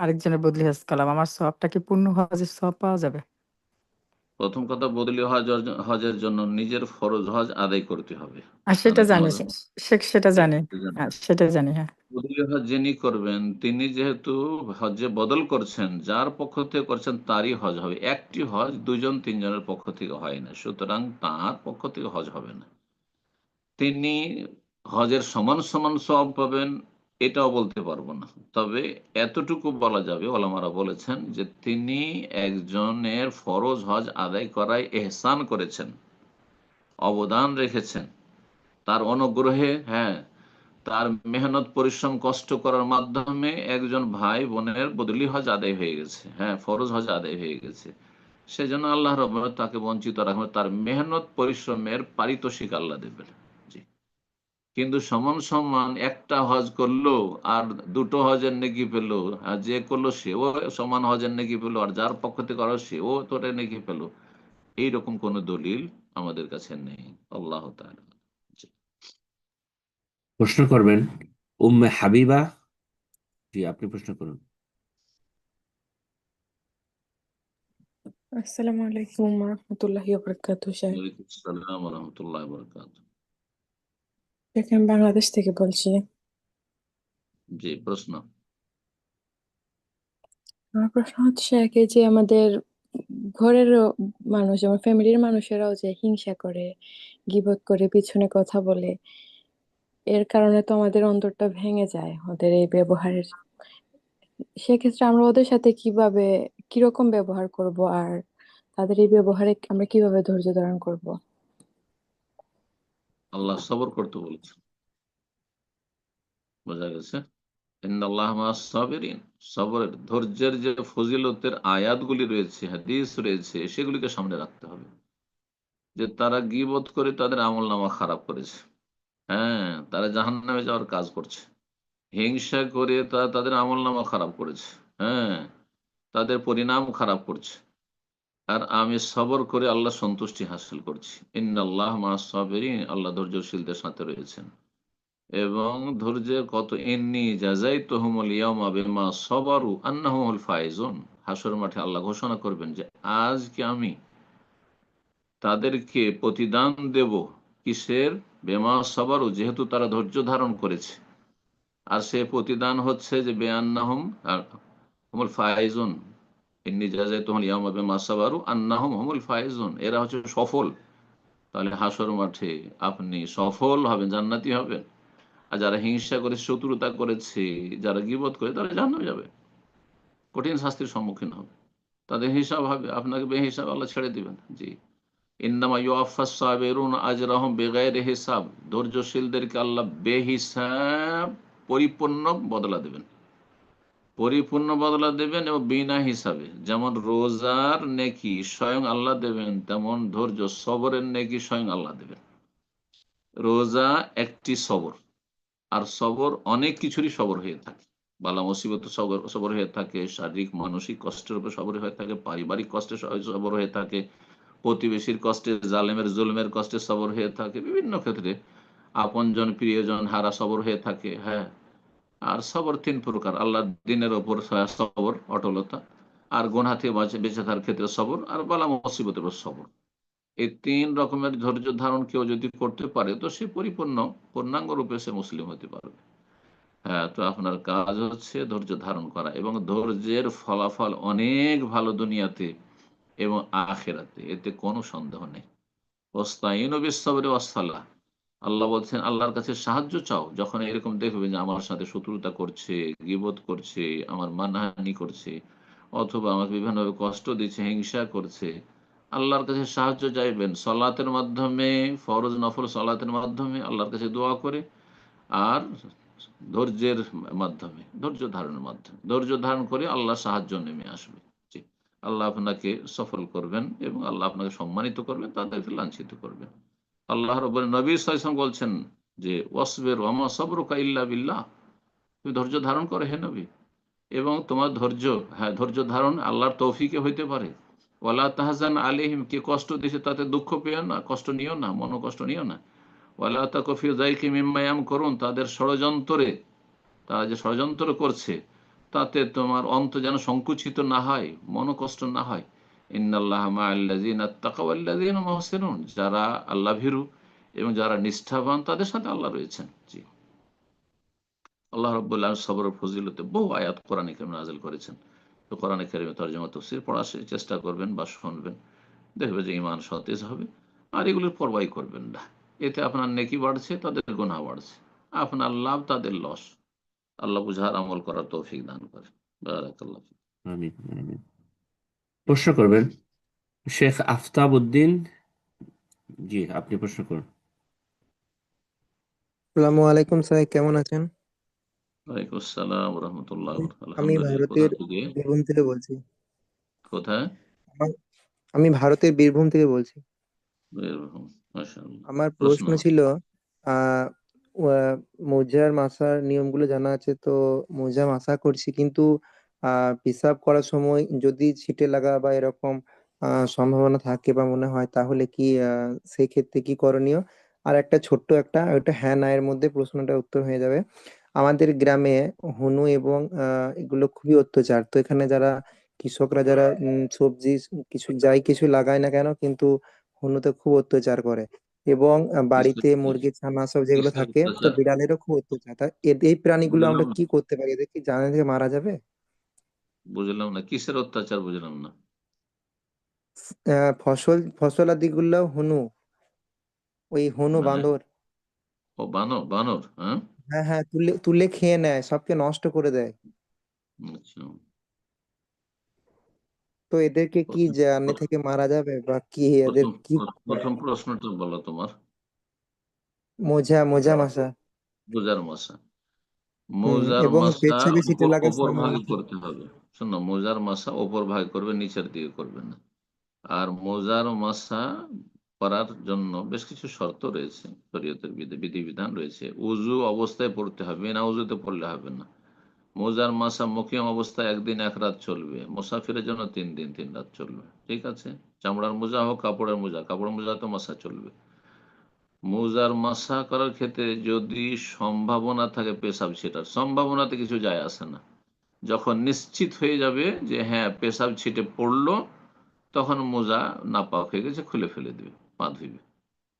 আরেকজনের বদলি হজ করলাম, আমার সওয়াবটা কি পূর্ণ হজের সওয়াব পাওয়া যাবে? প্রথম কথা, বদলি হজের জন্য নিজের ফরজ হজ আদায় করতে হবে। আর সেটা তাহলে জানি আমাদের শেখ, সেটা জানি। হ্যাঁ, সেটা জানি। হ্যাঁ, বদলি হজ যিনি করবেন, তিনি যেহেতু হজে বদল করছেন, যার পক্ষ থেকে করছেন তারই হজ হবে। একটি হজ দুজন তিনজনের পক্ষ থেকে হয় না, সুতরাং তার পক্ষ থেকে হজ হবে না। তিনি হজের সমান সমান সওয়াব পাবেন এটাও বলতে পারবো না, তবে এতটুকু বলা যাবে, ওলামারা বলেছেন যে তিনি একজনের ফরজ হজ আদায় করায় এহসান করেছেন, অবদান রেখেছেন, তার অনুগ্রহে, হ্যাঁ তার মেহনত পরিশ্রম কষ্ট করার মাধ্যমে একজন ভাই বোনের বদলি হজ আদায় হয়ে গেছে, হ্যাঁ ফরজ হজ আদায় হয়ে গেছে। সেজন্য আল্লাহ রাব্বুল তাকে বঞ্চিত রাখবেন, তার মেহনত পরিশ্রমের পারিতোষিক আল্লাহ দেবেন। জি, কিন্তু সমান সমান একটা হজ করলো আর দুটো হজের নেকি পেলো, আর যে করলো সেও সমান হজের নেকি পেলো, আর যার পক্ষ থেকে করা সেও তোরে নেকি পেলো, এইরকম কোন দলিল আমাদের কাছে নেই। আল্লাহ তাআলা। জি। প্রশ্ন করবেন উম্মে হাবিবা। জি, আপনি প্রশ্ন করুন। আসসালামু আলাইকুম রহমতুল্লাহি ওয়াবারাকাতুহু শেখ। ওয়ালাইকুম আসসালাম ওয়া রাহমাতুল্লাহি ওয়া বারাকাতুহু। শেখ, আমি বাংলাদেশ থেকে বলছি। জি, প্রশ্ন। আমার প্রশ্ন হচ্ছে শেখ, এই যে আমাদের ঘরের মানুষ, আমার ফ্যামিলির মানুষেরাও যে হিংসা করে, গীবত করে, পিছনে কথা বলে, এর কারণে তো আমাদের অন্তরটা ভেঙে যায় ওদের এই ব্যবহারের। সেক্ষেত্রে আমরা ওদের সাথে কিরকম ব্যবহার করব, আর তাদের এই ব্যবহারে আমরা কিভাবে ধৈর্য ধারণ করব? আল্লাহ সবর করতে বলেছেন, বোঝা গেছে। ইন্নাল্লাহ মা'আস সাবিরিন, সবরের, ধৈর্যের যে ফজিলতের আয়াতগুলি রয়েছে, হাদিস রয়েছে, সেগুলিকে সামনে রাখতে হবে। যে তারা গীবত করে তাদের আমলনামা খারাপ করেছে, হ্যাঁ তারা জাহান্নামে যাওয়ার কাজ করছে। হিংসা করে তারা তাদের আমলনামা খারাপ করেছে, হ্যাঁ তাদের পরিণাম খারাপ করছে। আর আমি সবর করে আল্লাহ সন্তুষ্টি হাসিল করছি। ইন্নাল্লাহ মা'আস সাবিরিন, আল্লাহ ধৈর্যশীলদের সাথে রয়েছেন। এবং ধৈর্যের কত ইন্নী জাযাইতুহুমুল ইয়াওমা বিমা সাবারু আন্নাহুমুল ফাইজুন। হাসর মাঠে আল্লাহ ঘোষণা করবেন যে আজকে আমি তাদেরকে প্রতিদান দেব কিসের? বেমা সাবারু, যেহেতু তারা ধৈর্য ধারণ করেছে। আর সে প্রতিদান হচ্ছে যে বেআন্নাহুম হুমুল ফাইজুন, ইন্নী জাযাইতুহুমুল ইয়াওমা বিমা সাবারু আন্নাহুম হুমুল ফাইজুন, এরা হচ্ছে সফল। তাহলে হাসর মাঠে আপনি সফল হবেন, জান্নাতি হবেন। আর যারা হিংসা করে, শত্রুতা করেছে, যারা গীবত করে, তারা জাহান্নামে যাবে, কঠিন শাস্তির সম্মুখীন হবে। তাদের হিসাব হবে, আপনাকে বেহিসাব আল্লাহ ছেড়ে দিবেন। জি, ইন্নামা ইউআফাস সাবিরুন আজরাহুম বিগাইরি হিসাব, ধৈর্যশীলদেরকে আল্লাহ বেহিসাব পরিপূর্ণ বদলা দেবেন, পরিপূর্ণ বদলা দেবেন এবং বিনা হিসাবে। যেমন রোজার নেকি স্বয়ং আল্লাহ দেবেন, তেমন ধৈর্য সবরের নেকি স্বয়ং আল্লাহ দেবেন। রোজা একটি সবর, আর সবর অনেক কিছুরই সবর হয়ে থাকে। বালা মুসিবত সবর হয়ে থাকে, শারীরিক মানসিক কষ্টের উপর সবর হয়ে থাকে, পারিবারিক কষ্টে সবর হয়ে থাকে, প্রতিবেশীর কষ্টে, জালেমের জুলমের কষ্টে সবর হয়ে থাকে, বিভিন্ন ক্ষেত্রে আপনজন প্রিয়জন হারা সবর হয়ে থাকে। হ্যাঁ, আর সবর তিন প্রকার: আল্লাহর দিনের ওপর সবর, অটলতা, আর গুনাহ থেকে বেঁচে থাকার ক্ষেত্রে সবর, আর বালা মুসিবতের উপর সবর। এই তিন রকমের ধৈর্য ধারণ কেউ যদি করতে পারে তো সে পূর্ণাঙ্গ রূপে সে মুসলিম হতে পারবে। হ্যাঁ, তো আপনার কাজ হচ্ছে ধৈর্য ধারণ করা, এবং ধৈর্যের ফলাফল অনেক ভালো দুনিয়াতে এবং আখেরাতে, এতে কোনো সন্দেহ নেই। ওয়াস্তাইনু বিস-সাবরি ওয়াস-সালাহ, আল্লাহ বলছেন আল্লাহর কাছে সাহায্য চাও যখন এরকম দেখবে যে আমার সাথে শত্রুতা করছে, গীবত করছে, আমার মানহানি করছে, অথবা আমাকে বিভিন্নভাবে কষ্ট দিচ্ছে, হিংসা করছে। আল্লাহর কাছে সাহায্য চাইবেন সালাতের মাধ্যমে, ফরজ নফল সালাতের মাধ্যমে আল্লাহর কাছে দোয়া করে, আর ধৈর্যের মাধ্যমে, ধৈর্য ধারণের মাধ্যমে, ধৈর্য ধারণ করে আল্লাহ সাহায্য নেমে আসবে। জি, আল্লাহ আপনাকে সফল করবেন এবং আল্লাহ আপনাকে সম্মানিত করবেন, তাদেরকে লাঞ্ছিত করবেন। আল্লাহ রাব্বুল নবী সাল্লাল্লাহু আলাইহি ওয়াসাল্লাম বলছেন যে ওয়াসবির ওয়া মা সাবরুকা ইল্লা বিল্লাহ, তুমি ধৈর্য ধারণ করো হে নবী, এবং তোমার ধৈর্য, হ্যাঁ, ধৈর্য ধারণ আল্লাহর তৌফিকে হইতে পারে। ওয়ালা তাহজান আলাইহিম, কে কষ্ট দিয়েছে তাতে দুঃখ পেও না, কষ্ট নিও না, মনোকষ্ট নিও না। ওয়ালা তাকু ফি যায়কি মিম্মা ইয়ামকুরুন, তাদের ষড়যন্ত্রে, তারা যে ষড়যন্ত্র করছে তাতে তোমার অন্তর যেন সংকুচিত না হয়, মনোকষ্ট না হয়। ইন্নাল্লাহা মাআল্লাযীনা তাকাও ওয়াল্লাযীনা হুম মুহসিনুন, যারা আল্লাহ ভীরু এবং যারা নিষ্ঠাবান তাদের সাথে আল্লাহ রয়েছেন। জি, আল্লাহ রাব্বুল আলামিন সবরের ফজিলতে বহু আয়াত কোরআনে কারিমে নাযিল করেছেন। তো কোরআনে কারিমে তরজমা তাফসীর পড়ার চেষ্টা করবেন বা শুনবেন, দেখবে যে ঈমান সতেজ হবে। আর এগুলোর পরোয়াই করবেন না, এতে আপনার নেকি বাড়ছে, তাদের গুনাহ বাড়ছে, আপনার লাভ, তাদের লস। আল্লাহ বুঝার আমল করার তৌফিক দান করে। বারাকাল্লাহ ফিক। আমিন আমিন। প্রশ্ন করবেন শেখ আফতাব উদ্দিন। জি, আপনি প্রশ্ন করুন। আসসালামু আলাইকুম স্যার, কেমন আছেন? ওয়ালাইকুম আসসালাম ওয়া রাহমাতুল্লাহ। আমি আলহামদুলিল্লাহ। কোথা ভারতের থেকে? বীরভূম থেকে বলছি। কোথায়? আমি ভারতের বীরভূম থেকে বলছি। বীরভূম। মাশাআল্লাহ। আমার প্রশ্ন। প্রশ্ন ছিল আহ মোজার মাসার নিয়মগুলো জানা আছে, তো মোজা মাসা করছি, কিন্তু পেশাব করার সময় যদি ছিটে লাগা বা এরকম সম্ভাবনা থাকে বা মনে হয়, তাহলে কি সেই ক্ষেত্রে কি করণীয়? আর একটা ছোট্ট একটা, ওটা হ্যাঁ না এর মধ্যে প্রশ্নটা উত্তর হয়ে যাবে। আমাদের গ্রামে হনু এবং এগুলো খুবই অত্যাচার, তো এখানে যারা কৃষকরা যারা সবজি কিছু লাগায় না কেন, কিন্তু হনুতে খুব অত্যাচার করে। এবং বাড়িতে মুরগি ছানা সব যেগুলো কিসের থাকে, তো অত্যাচার? বিড়ালেরও খুব অত্যাচার। তা এই প্রাণীগুলো বুঝলাম আমরা না, কি করতে পারি? এদের কি জানা থেকে মারা যাবে? বুঝলাম না কিসের অত্যাচার, বুঝলাম না। ফসলাদি গুলো হনু, ওই হনু মানে, বাঁদর। ও বানর, বানর, হ্যাঁ। হ্যাঁ হ্যাঁ, তুলে তুলে খেয়ে নেয়, সবকে নষ্ট করে দেয়। আচ্ছা। তো এদেরকে কি প্রথম জানে থেকে মারা যাবে, বা কি এদের প্রথম কি করা প্রথম যায়? প্রশ্নটা বলো তোমার। মোজা মোজা মাসা। মোজার মশা, মোজার এবং মাসা পেচ্ছাপে ছিটে উপর লাগার উপর ভাগে সম্ভাবনা থাকে। করতে হবে। শোনো, মোজার মাসা উপর ভাগে করবে, নিচের দিকে করবে না। আর মোজার মাসা করার জন্য বেশ কিছু শর্ত রয়েছে, শরীয়তের বিধিবিধান রয়েছে। উজু অবস্থায় পড়তে হবে, বিনা উজুতে পড়লে হবে না। মোজার মাসা মুকিম অবস্থায় 1 দিন 1 রাত চলবে, মুসাফিরের জন্য 3 দিন 3 রাত চলবে। ঠিক আছে, চামড়ার মোজা হোক কাপড়ের মোজা, কাপড়ের মোজা তো মশা চলবে। মোজার মাসা করার ক্ষেত্রে যদি সম্ভাবনা থাকে পেশাব ছিটার, সম্ভাবনাতে কিছু যায় আসে না। যখন নিশ্চিত হয়ে যাবে যে হ্যাঁ পেশাব ছিটে পড়লো, তখন মোজা নাপাক হয়ে গেছে, খুলে ফেলে দিবে, পা ধুইবে।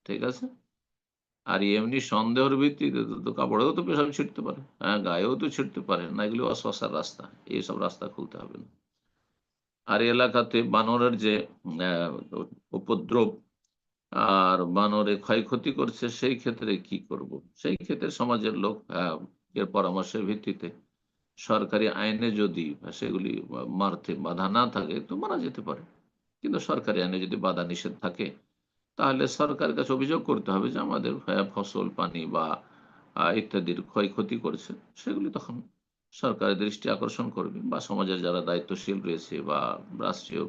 ঠিক আছে। আর এমনি সন্দেহের ভিত্তিতে তো কাপড়েও তো পেশাব ছিটতে পারে, হ্যাঁ গায়েও তো ছিটতে পারে না, এগুলো অশ্বাসার রাস্তা, এইসব রাস্তা খুলতে হবে না। আর এলাকাতে বানরের যে আহ, উপদ্রব আর বানরে ক্ষয়ক্ষতি করছে, সেই ক্ষেত্রে কি করব? সেই ক্ষেত্রে সমাজের লোক এর পরামর্শের ভিত্তিতে সরকারি আইনে যদি সেগুলি মারতে বাধা না থাকে তো মারা যেতে পারে। কিন্তু সরকারি আইনে যদি বাধা নিষেধ থাকে, তাহলে সরকারের কাছে অভিযোগ করতে হবে যে আমাদের ফসল পানি বা ইত্যাদির ক্ষয়ক্ষতি করছে। সেগুলি তখন সরকারের দৃষ্টি আকর্ষণ করবে, বা সমাজের যারা দায়িত্বশীল রয়েছে বা রাষ্ট্রীয়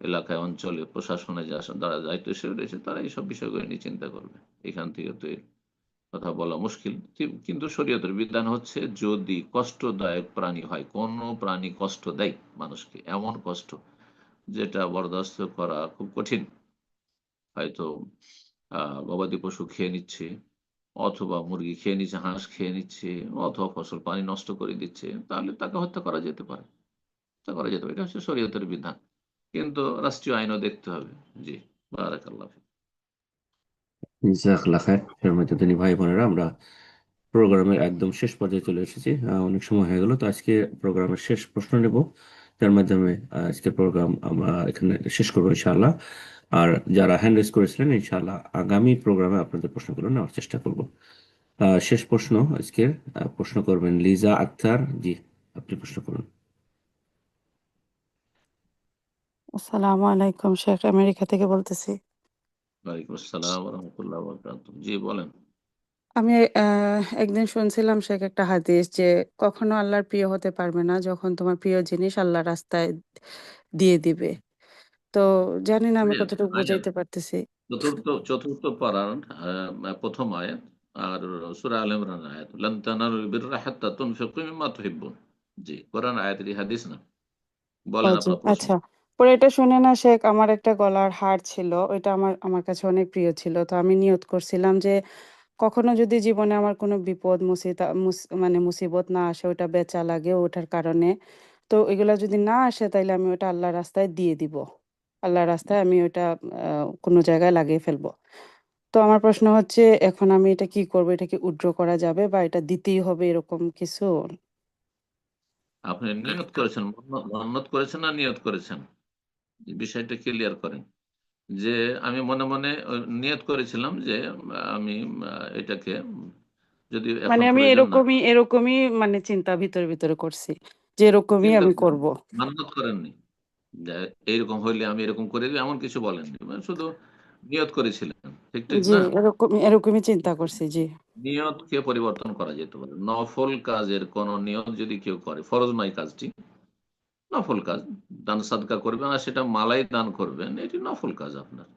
এলাকায় অঞ্চলে প্রশাসনে যারা দায়িত্বশীল রয়েছে, তারা এইসব বিষয়গুলো নিয়ে চিন্তা করবে। এখান থেকে তো এর কথা বলা মুশকিল। কিন্তু শরীয়তের বিধান হচ্ছে, যদি কষ্টদায়ক প্রাণী হয়, কোনো প্রাণী কষ্ট দেয় মানুষকে, এমন কষ্ট যেটা বরদাস্ত করা খুব কঠিন, হয়তো গবাদি পশু খেয়ে নিচ্ছে, অথবা মুরগি খেয়ে নিচ্ছে, হাঁস খেয়ে নিচ্ছে, অথবা ফসল পানি নষ্ট করে দিচ্ছে, তাহলে তাকে হত্যা করা যেতে পারে। হত্যা করা যেতে পারে, এটা হচ্ছে শরীয়তের বিধান। কিন্তু রাষ্ট্রীয় আইনও দেখতে হবে। জি, বারাকাল্লাহ ফিক। জাজাকাল্লাহ খায়ের। সম্মানিত দিনী ভাই বোনেরা, আমরা প্রোগ্রামের একদম শেষ পর্যায়ে চলে এসেছি। অনেক সময় হয়ে গেল, তো আজকে প্রোগ্রামের শেষ প্রশ্ন নেব, যার মাধ্যমে আজকের প্রোগ্রাম আমরা এখানে শেষ করবো ইনশাআল্লাহ। আর যারা হ্যান্ড রেজ করেছিলেন, ইনশাআল্লাহ আগামী প্রোগ্রামে আপনাদের প্রশ্নগুলো নেওয়ার চেষ্টা করব। শেষ প্রশ্ন আজকের, প্রশ্ন করবেন লিজা আক্তার। জি, আপনি প্রশ্ন করুন। আসসালামু আলাইকুম শেখ, আমেরিকা থেকে বলতেছি। ওয়ালাইকুম আসসালাম ওয়া রাহমাতুল্লাহি ওয়া বারাকাতুহু। জি বলেন। আমি একদিন শুনছিলাম শেখ একটা হাদিস যে কখনো আল্লাহর প্রিয় হতে পারবে না যখন তোমার প্রিয় জিনিস আল্লাহর রাস্তায় দিয়ে দিবে। তো জানি না আমি কতটুকু বুঝাইতে পারতেছি। চতুর্থ পারার প্রথম আয়াত, আর সূরা আলে ইমরান আয়াত, লান তানালুল বিররা হাত্তা তুনফিকু মিম্মা তুহিব্বুন। জি, কোরআন আয়াতের হাদিস না। ও বলেন জি, আপনার প্রশ্ন। আচ্ছা। পরে এটা শুনে না শেখ, আমার একটা গলার হার ছিল, ওইটা আমার আমার কাছে অনেক প্রিয় ছিল। তো আমি নিয়ত করছিলাম যে কখনো যদি জীবনে আমার কোনো বিপদ মানে মুসিবত না আসে, ওটা বেচা লাগে ওঠার কারণে, তো এগুলা যদি না আসে তাইলে আমি ওটা আল্লাহর রাস্তায় দিয়ে দিব। আল্লাহর রাস্তায় আমি ওটা কোনো জায়গায় লাগিয়ে ফেলবো। তো আমার প্রশ্ন হচ্ছে, এখন আমি এটা কি করবো? এটা কি উইথড্র করা যাবে বা এটা দিতেই হবে এরকম কিছু? আপনি নিয়ত করেছেন, মান্নত করেছেন না নিয়ত করেছেন? এই বিষয়টা ক্লিয়ার করেন। যে আমি মনে মনে নিয়ত করেছিলাম যে আমি এটাকে যদি মানে এখন আমি প্রয়োজন না। এরকমই মানে চিন্তা ভিতরে ভিতরে করছি যে এরকমই চিন্তা আমি করেন, করব। মান্যত করেননি যে এইরকম হইলে আমি এরকম করে দিই, এমন কিছু বলেননি, মানে শুধু নিয়ত করেছিলেন। ঠিক ঠিক জি, না? এরকমই চিন্তা করছি। জি নিয়তকে পরিবর্তন করা যেতে পারে। নফল কাজের কোন নিয়ত যদি কেউ করে, ফরজ নয় কাজটি, নফল কাজ, দান সাদকা করবেন আর সেটা মালাই দান করবেন, এটি নফল কাজ আপনার।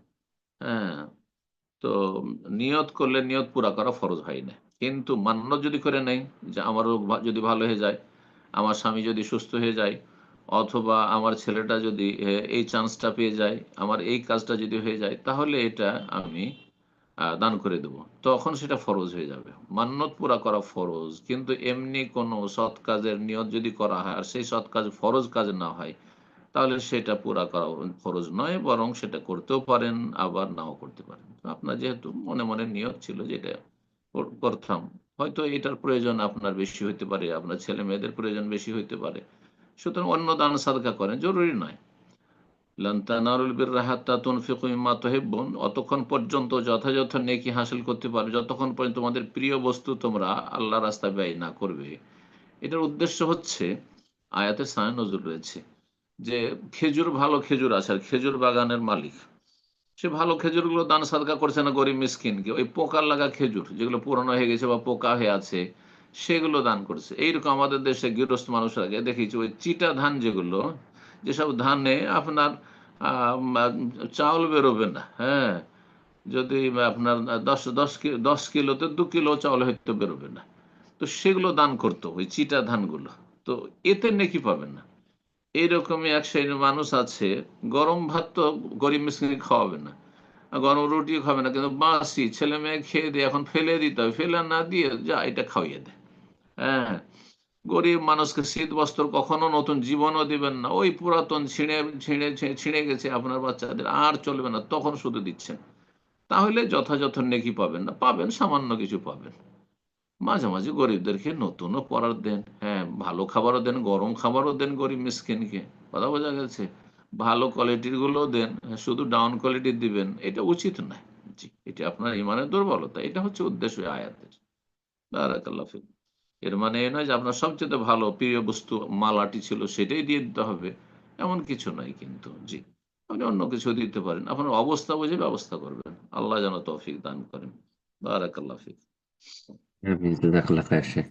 হ্যাঁ, তো নিয়ত করলে নিয়ত পুরা করা ফরজ হয় না। কিন্তু মান্যত যদি করে নেই যে আমার রোগ যদি ভালো হয়ে যায়, আমার স্বামী যদি সুস্থ হয়ে যায়, অথবা আমার ছেলেটা যদি এই চান্সটা পেয়ে যায়, আমার এই কাজটা যদি হয়ে যায়, তাহলে এটা আমি দান করে দেব, তখন সেটা ফরজ হয়ে যাবে। মান্যত পুরা করা ফরজ, কিন্তু এমনি কোনো সৎ কাজের নিয়ত যদি করা হয় আর সেই সৎ কাজ ফরজ কাজ না হয়, তাহলে সেটা পুরা করা ফরজ নয়, বরং সেটা করতেও পারেন আবার নাও করতে পারেন। তো আপনার যেহেতু মনে মনে নিয়ত ছিল যে এটা করতাম, হয়তো এটার প্রয়োজন আপনার বেশি হইতে পারে, আপনার ছেলে মেয়েদের প্রয়োজন বেশি হইতে পারে, সুতরাং অন্য দান সাদকা করেন, জরুরি নয়। লান তানালুল বিররা হাত্তা তুনফিকু মিম্মা তুহিব্বুন, অতক্ষণ পর্যন্ত যথাযথ নেকি হাসিল করতে পারবে যতক্ষণ পর্যন্ত তোমাদের প্রিয় বস্তু তোমরা আল্লাহ রাস্তায় ব্যয় না করবে। এটার উদ্দেশ্য হচ্ছে, আয়াতে সায় নজর রয়েছে যে খেজুর, ভালো খেজুর আছে, আর খেজুর বাগানের মালিক সে ভালো খেজুরগুলো দান সাদকা করছে না গরিব মিসকিনকে, ওই পোকার লাগা খেজুর যেগুলো পুরনো হয়ে গেছে বা পোকা হয়ে আছে সেগুলো দান করছে। এইরকম আমাদের দেশে গৃহস্থ মানুষরাকে দেখেছি, ওই চিটা ধান যেগুলো, যেসব ধানে আপনার চাউল বেরোবে না, হ্যাঁ, যদি আপনার 10 কিলোতে 2 কিলো চাউল হয়তো বেরোবে না, তো সেগুলো দান করতো ওই চিটা ধানগুলো। তো এতে নেকি পাবেন না। এইরকমই এক শ্রেণীর মানুষ আছে, গরম ভাত তো গরিব মিসকিনকে খাওয়াবে না, গরম রুটি খাবে না, কিন্তু বাসি ছেলে মেয়ে খেয়ে দিয়ে এখন ফেলে দিতে হবে, ফেলে না দিয়ে যা এটা খাওয়িয়ে দেয়। হ্যাঁ, গরিব মানুষকে শীত বস্ত্র কখনো নতুন জীবনও দিবেন না, ওই পুরাতন ছিঁড়ে গেছে আপনার বাচ্চাদের আর চলবে না, তখন শুধু দিচ্ছেন। তাহলে যথাযথ নেকি পাবেন না, পাবেন সামান্য কিছু পাবেন। মাঝে মাঝে গরিবদেরকে নতুনও পড়ার দেন, হ্যাঁ ভালো খাবারও দেন, গরম খাবারও দেন গরিব মিসকিনকে, কথা বোঝা গেছে। ভালো কোয়ালিটির গুলো দেন, শুধু ডাউন কোয়ালিটির দিবেন এটা উচিত নয়। জি, এটা আপনার ইমানের দুর্বলতা, এটা হচ্ছে উদ্দেশ্য আয়াতের। বারাকাল্লাহ ফিক। এর মানে এই নয় যে আপনার সবচেয়ে ভালো প্রিয় বস্তু মালাটি ছিল সেটাই দিয়ে দিতে হবে, এমন কিছু নয় কিন্তু। জি, আপনি অন্য কিছু দিতে পারেন, আপনার অবস্থা বুঝে ব্যবস্থা করবেন। আল্লাহ যেন তৌফিক দান করেন। বারাকাল্লাহ ফিক। জাজাকাল্লাহ খায়ের শেখ।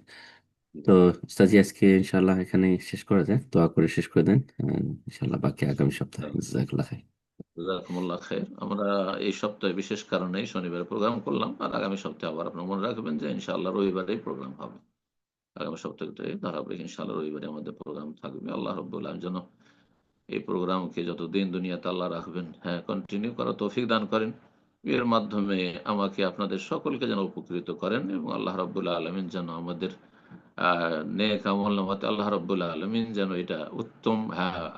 তো উস্তাজি আজকে ইনশাল্লাহ এখানে শেষ করা যায়, দোয়া করে শেষ করে দেন। ইনশাল্লাহ বাকি আগামী সপ্তাহে। জাজাকাল্লাহ খায়ের। জাযাকুমুল্লাহ খাইর। আমরা এই সপ্তাহে বিশেষ কারণে শনিবার প্রোগ্রাম করলাম, আর আগামী সপ্তাহে আবার আপনার মনে রাখবেন যে ইনশাআল্লাহ রবিবারেই প্রোগ্রাম হবে। আগামী সপ্তাহে ধারাবাহিক ইনশাআল্লাহ রবিবারে আমাদের প্রোগ্রাম থাকবে। আল্লাহ রাব্বুল আলামিন যেন এই প্রোগ্রামকে যতদিন দুনিয়াতে আল্লাহ রাখবেন, হ্যাঁ কন্টিনিউ করার তৌফিক দান করেন। এর মাধ্যমে আমাকে আপনাদের সকলকে যেন উপকৃত করেন, এবং আল্লাহ রাব্বুল আলামিন যেন আমাদের নেক আমল নামাতে আল্লাহ রাব্বুল আলামিন যেন এটা উত্তম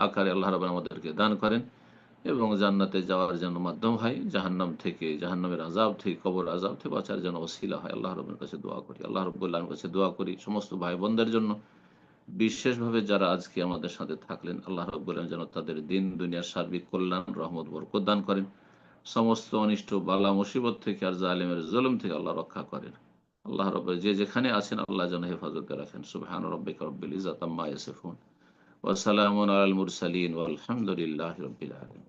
আকারে আল্লাহ রাব্বুল আমাদেরকে দান করেন, এবং জান্নাতে যাওয়ার জন্য মাধ্যম হয়, জাহান্নাম থেকে, জাহান্নামের আযাব থেকে, কবর আযাব থেকে বাঁচার জন্য ওসিলা হয়। আল্লাহ রাব্বুল কাছে দোয়া করি, আল্লাহ রাব্বুল আলামিনের কাছে দোয়া করি সমস্ত ভাই বোনদের জন্য, বিশেষভাবে যারা আজকে আমাদের সাথে থাকলেন, আল্লাহ রাব্বুল আলামিন যেন তাদের দিন দুনিয়ার সার্বিক কল্যাণ, রহমত, বরকত দান করেন। সমস্ত অনিষ্ট বালা মুসিবত থেকে আর জালিমের জুলুম থেকে আল্লাহ রক্ষা করেন। আল্লাহ রাব্বুল যে যেখানে আছেন আল্লাহ যেন হেফাজতে রাখেন। সুবহান রাব্বিকা রব্বিল ইজ্জাতি আম্মা ইয়াসিফুন ওয়া সালামুন আলাল মুরসালিন ওয়ালহামদুলিল্লাহি রাব্বিল আলামিন।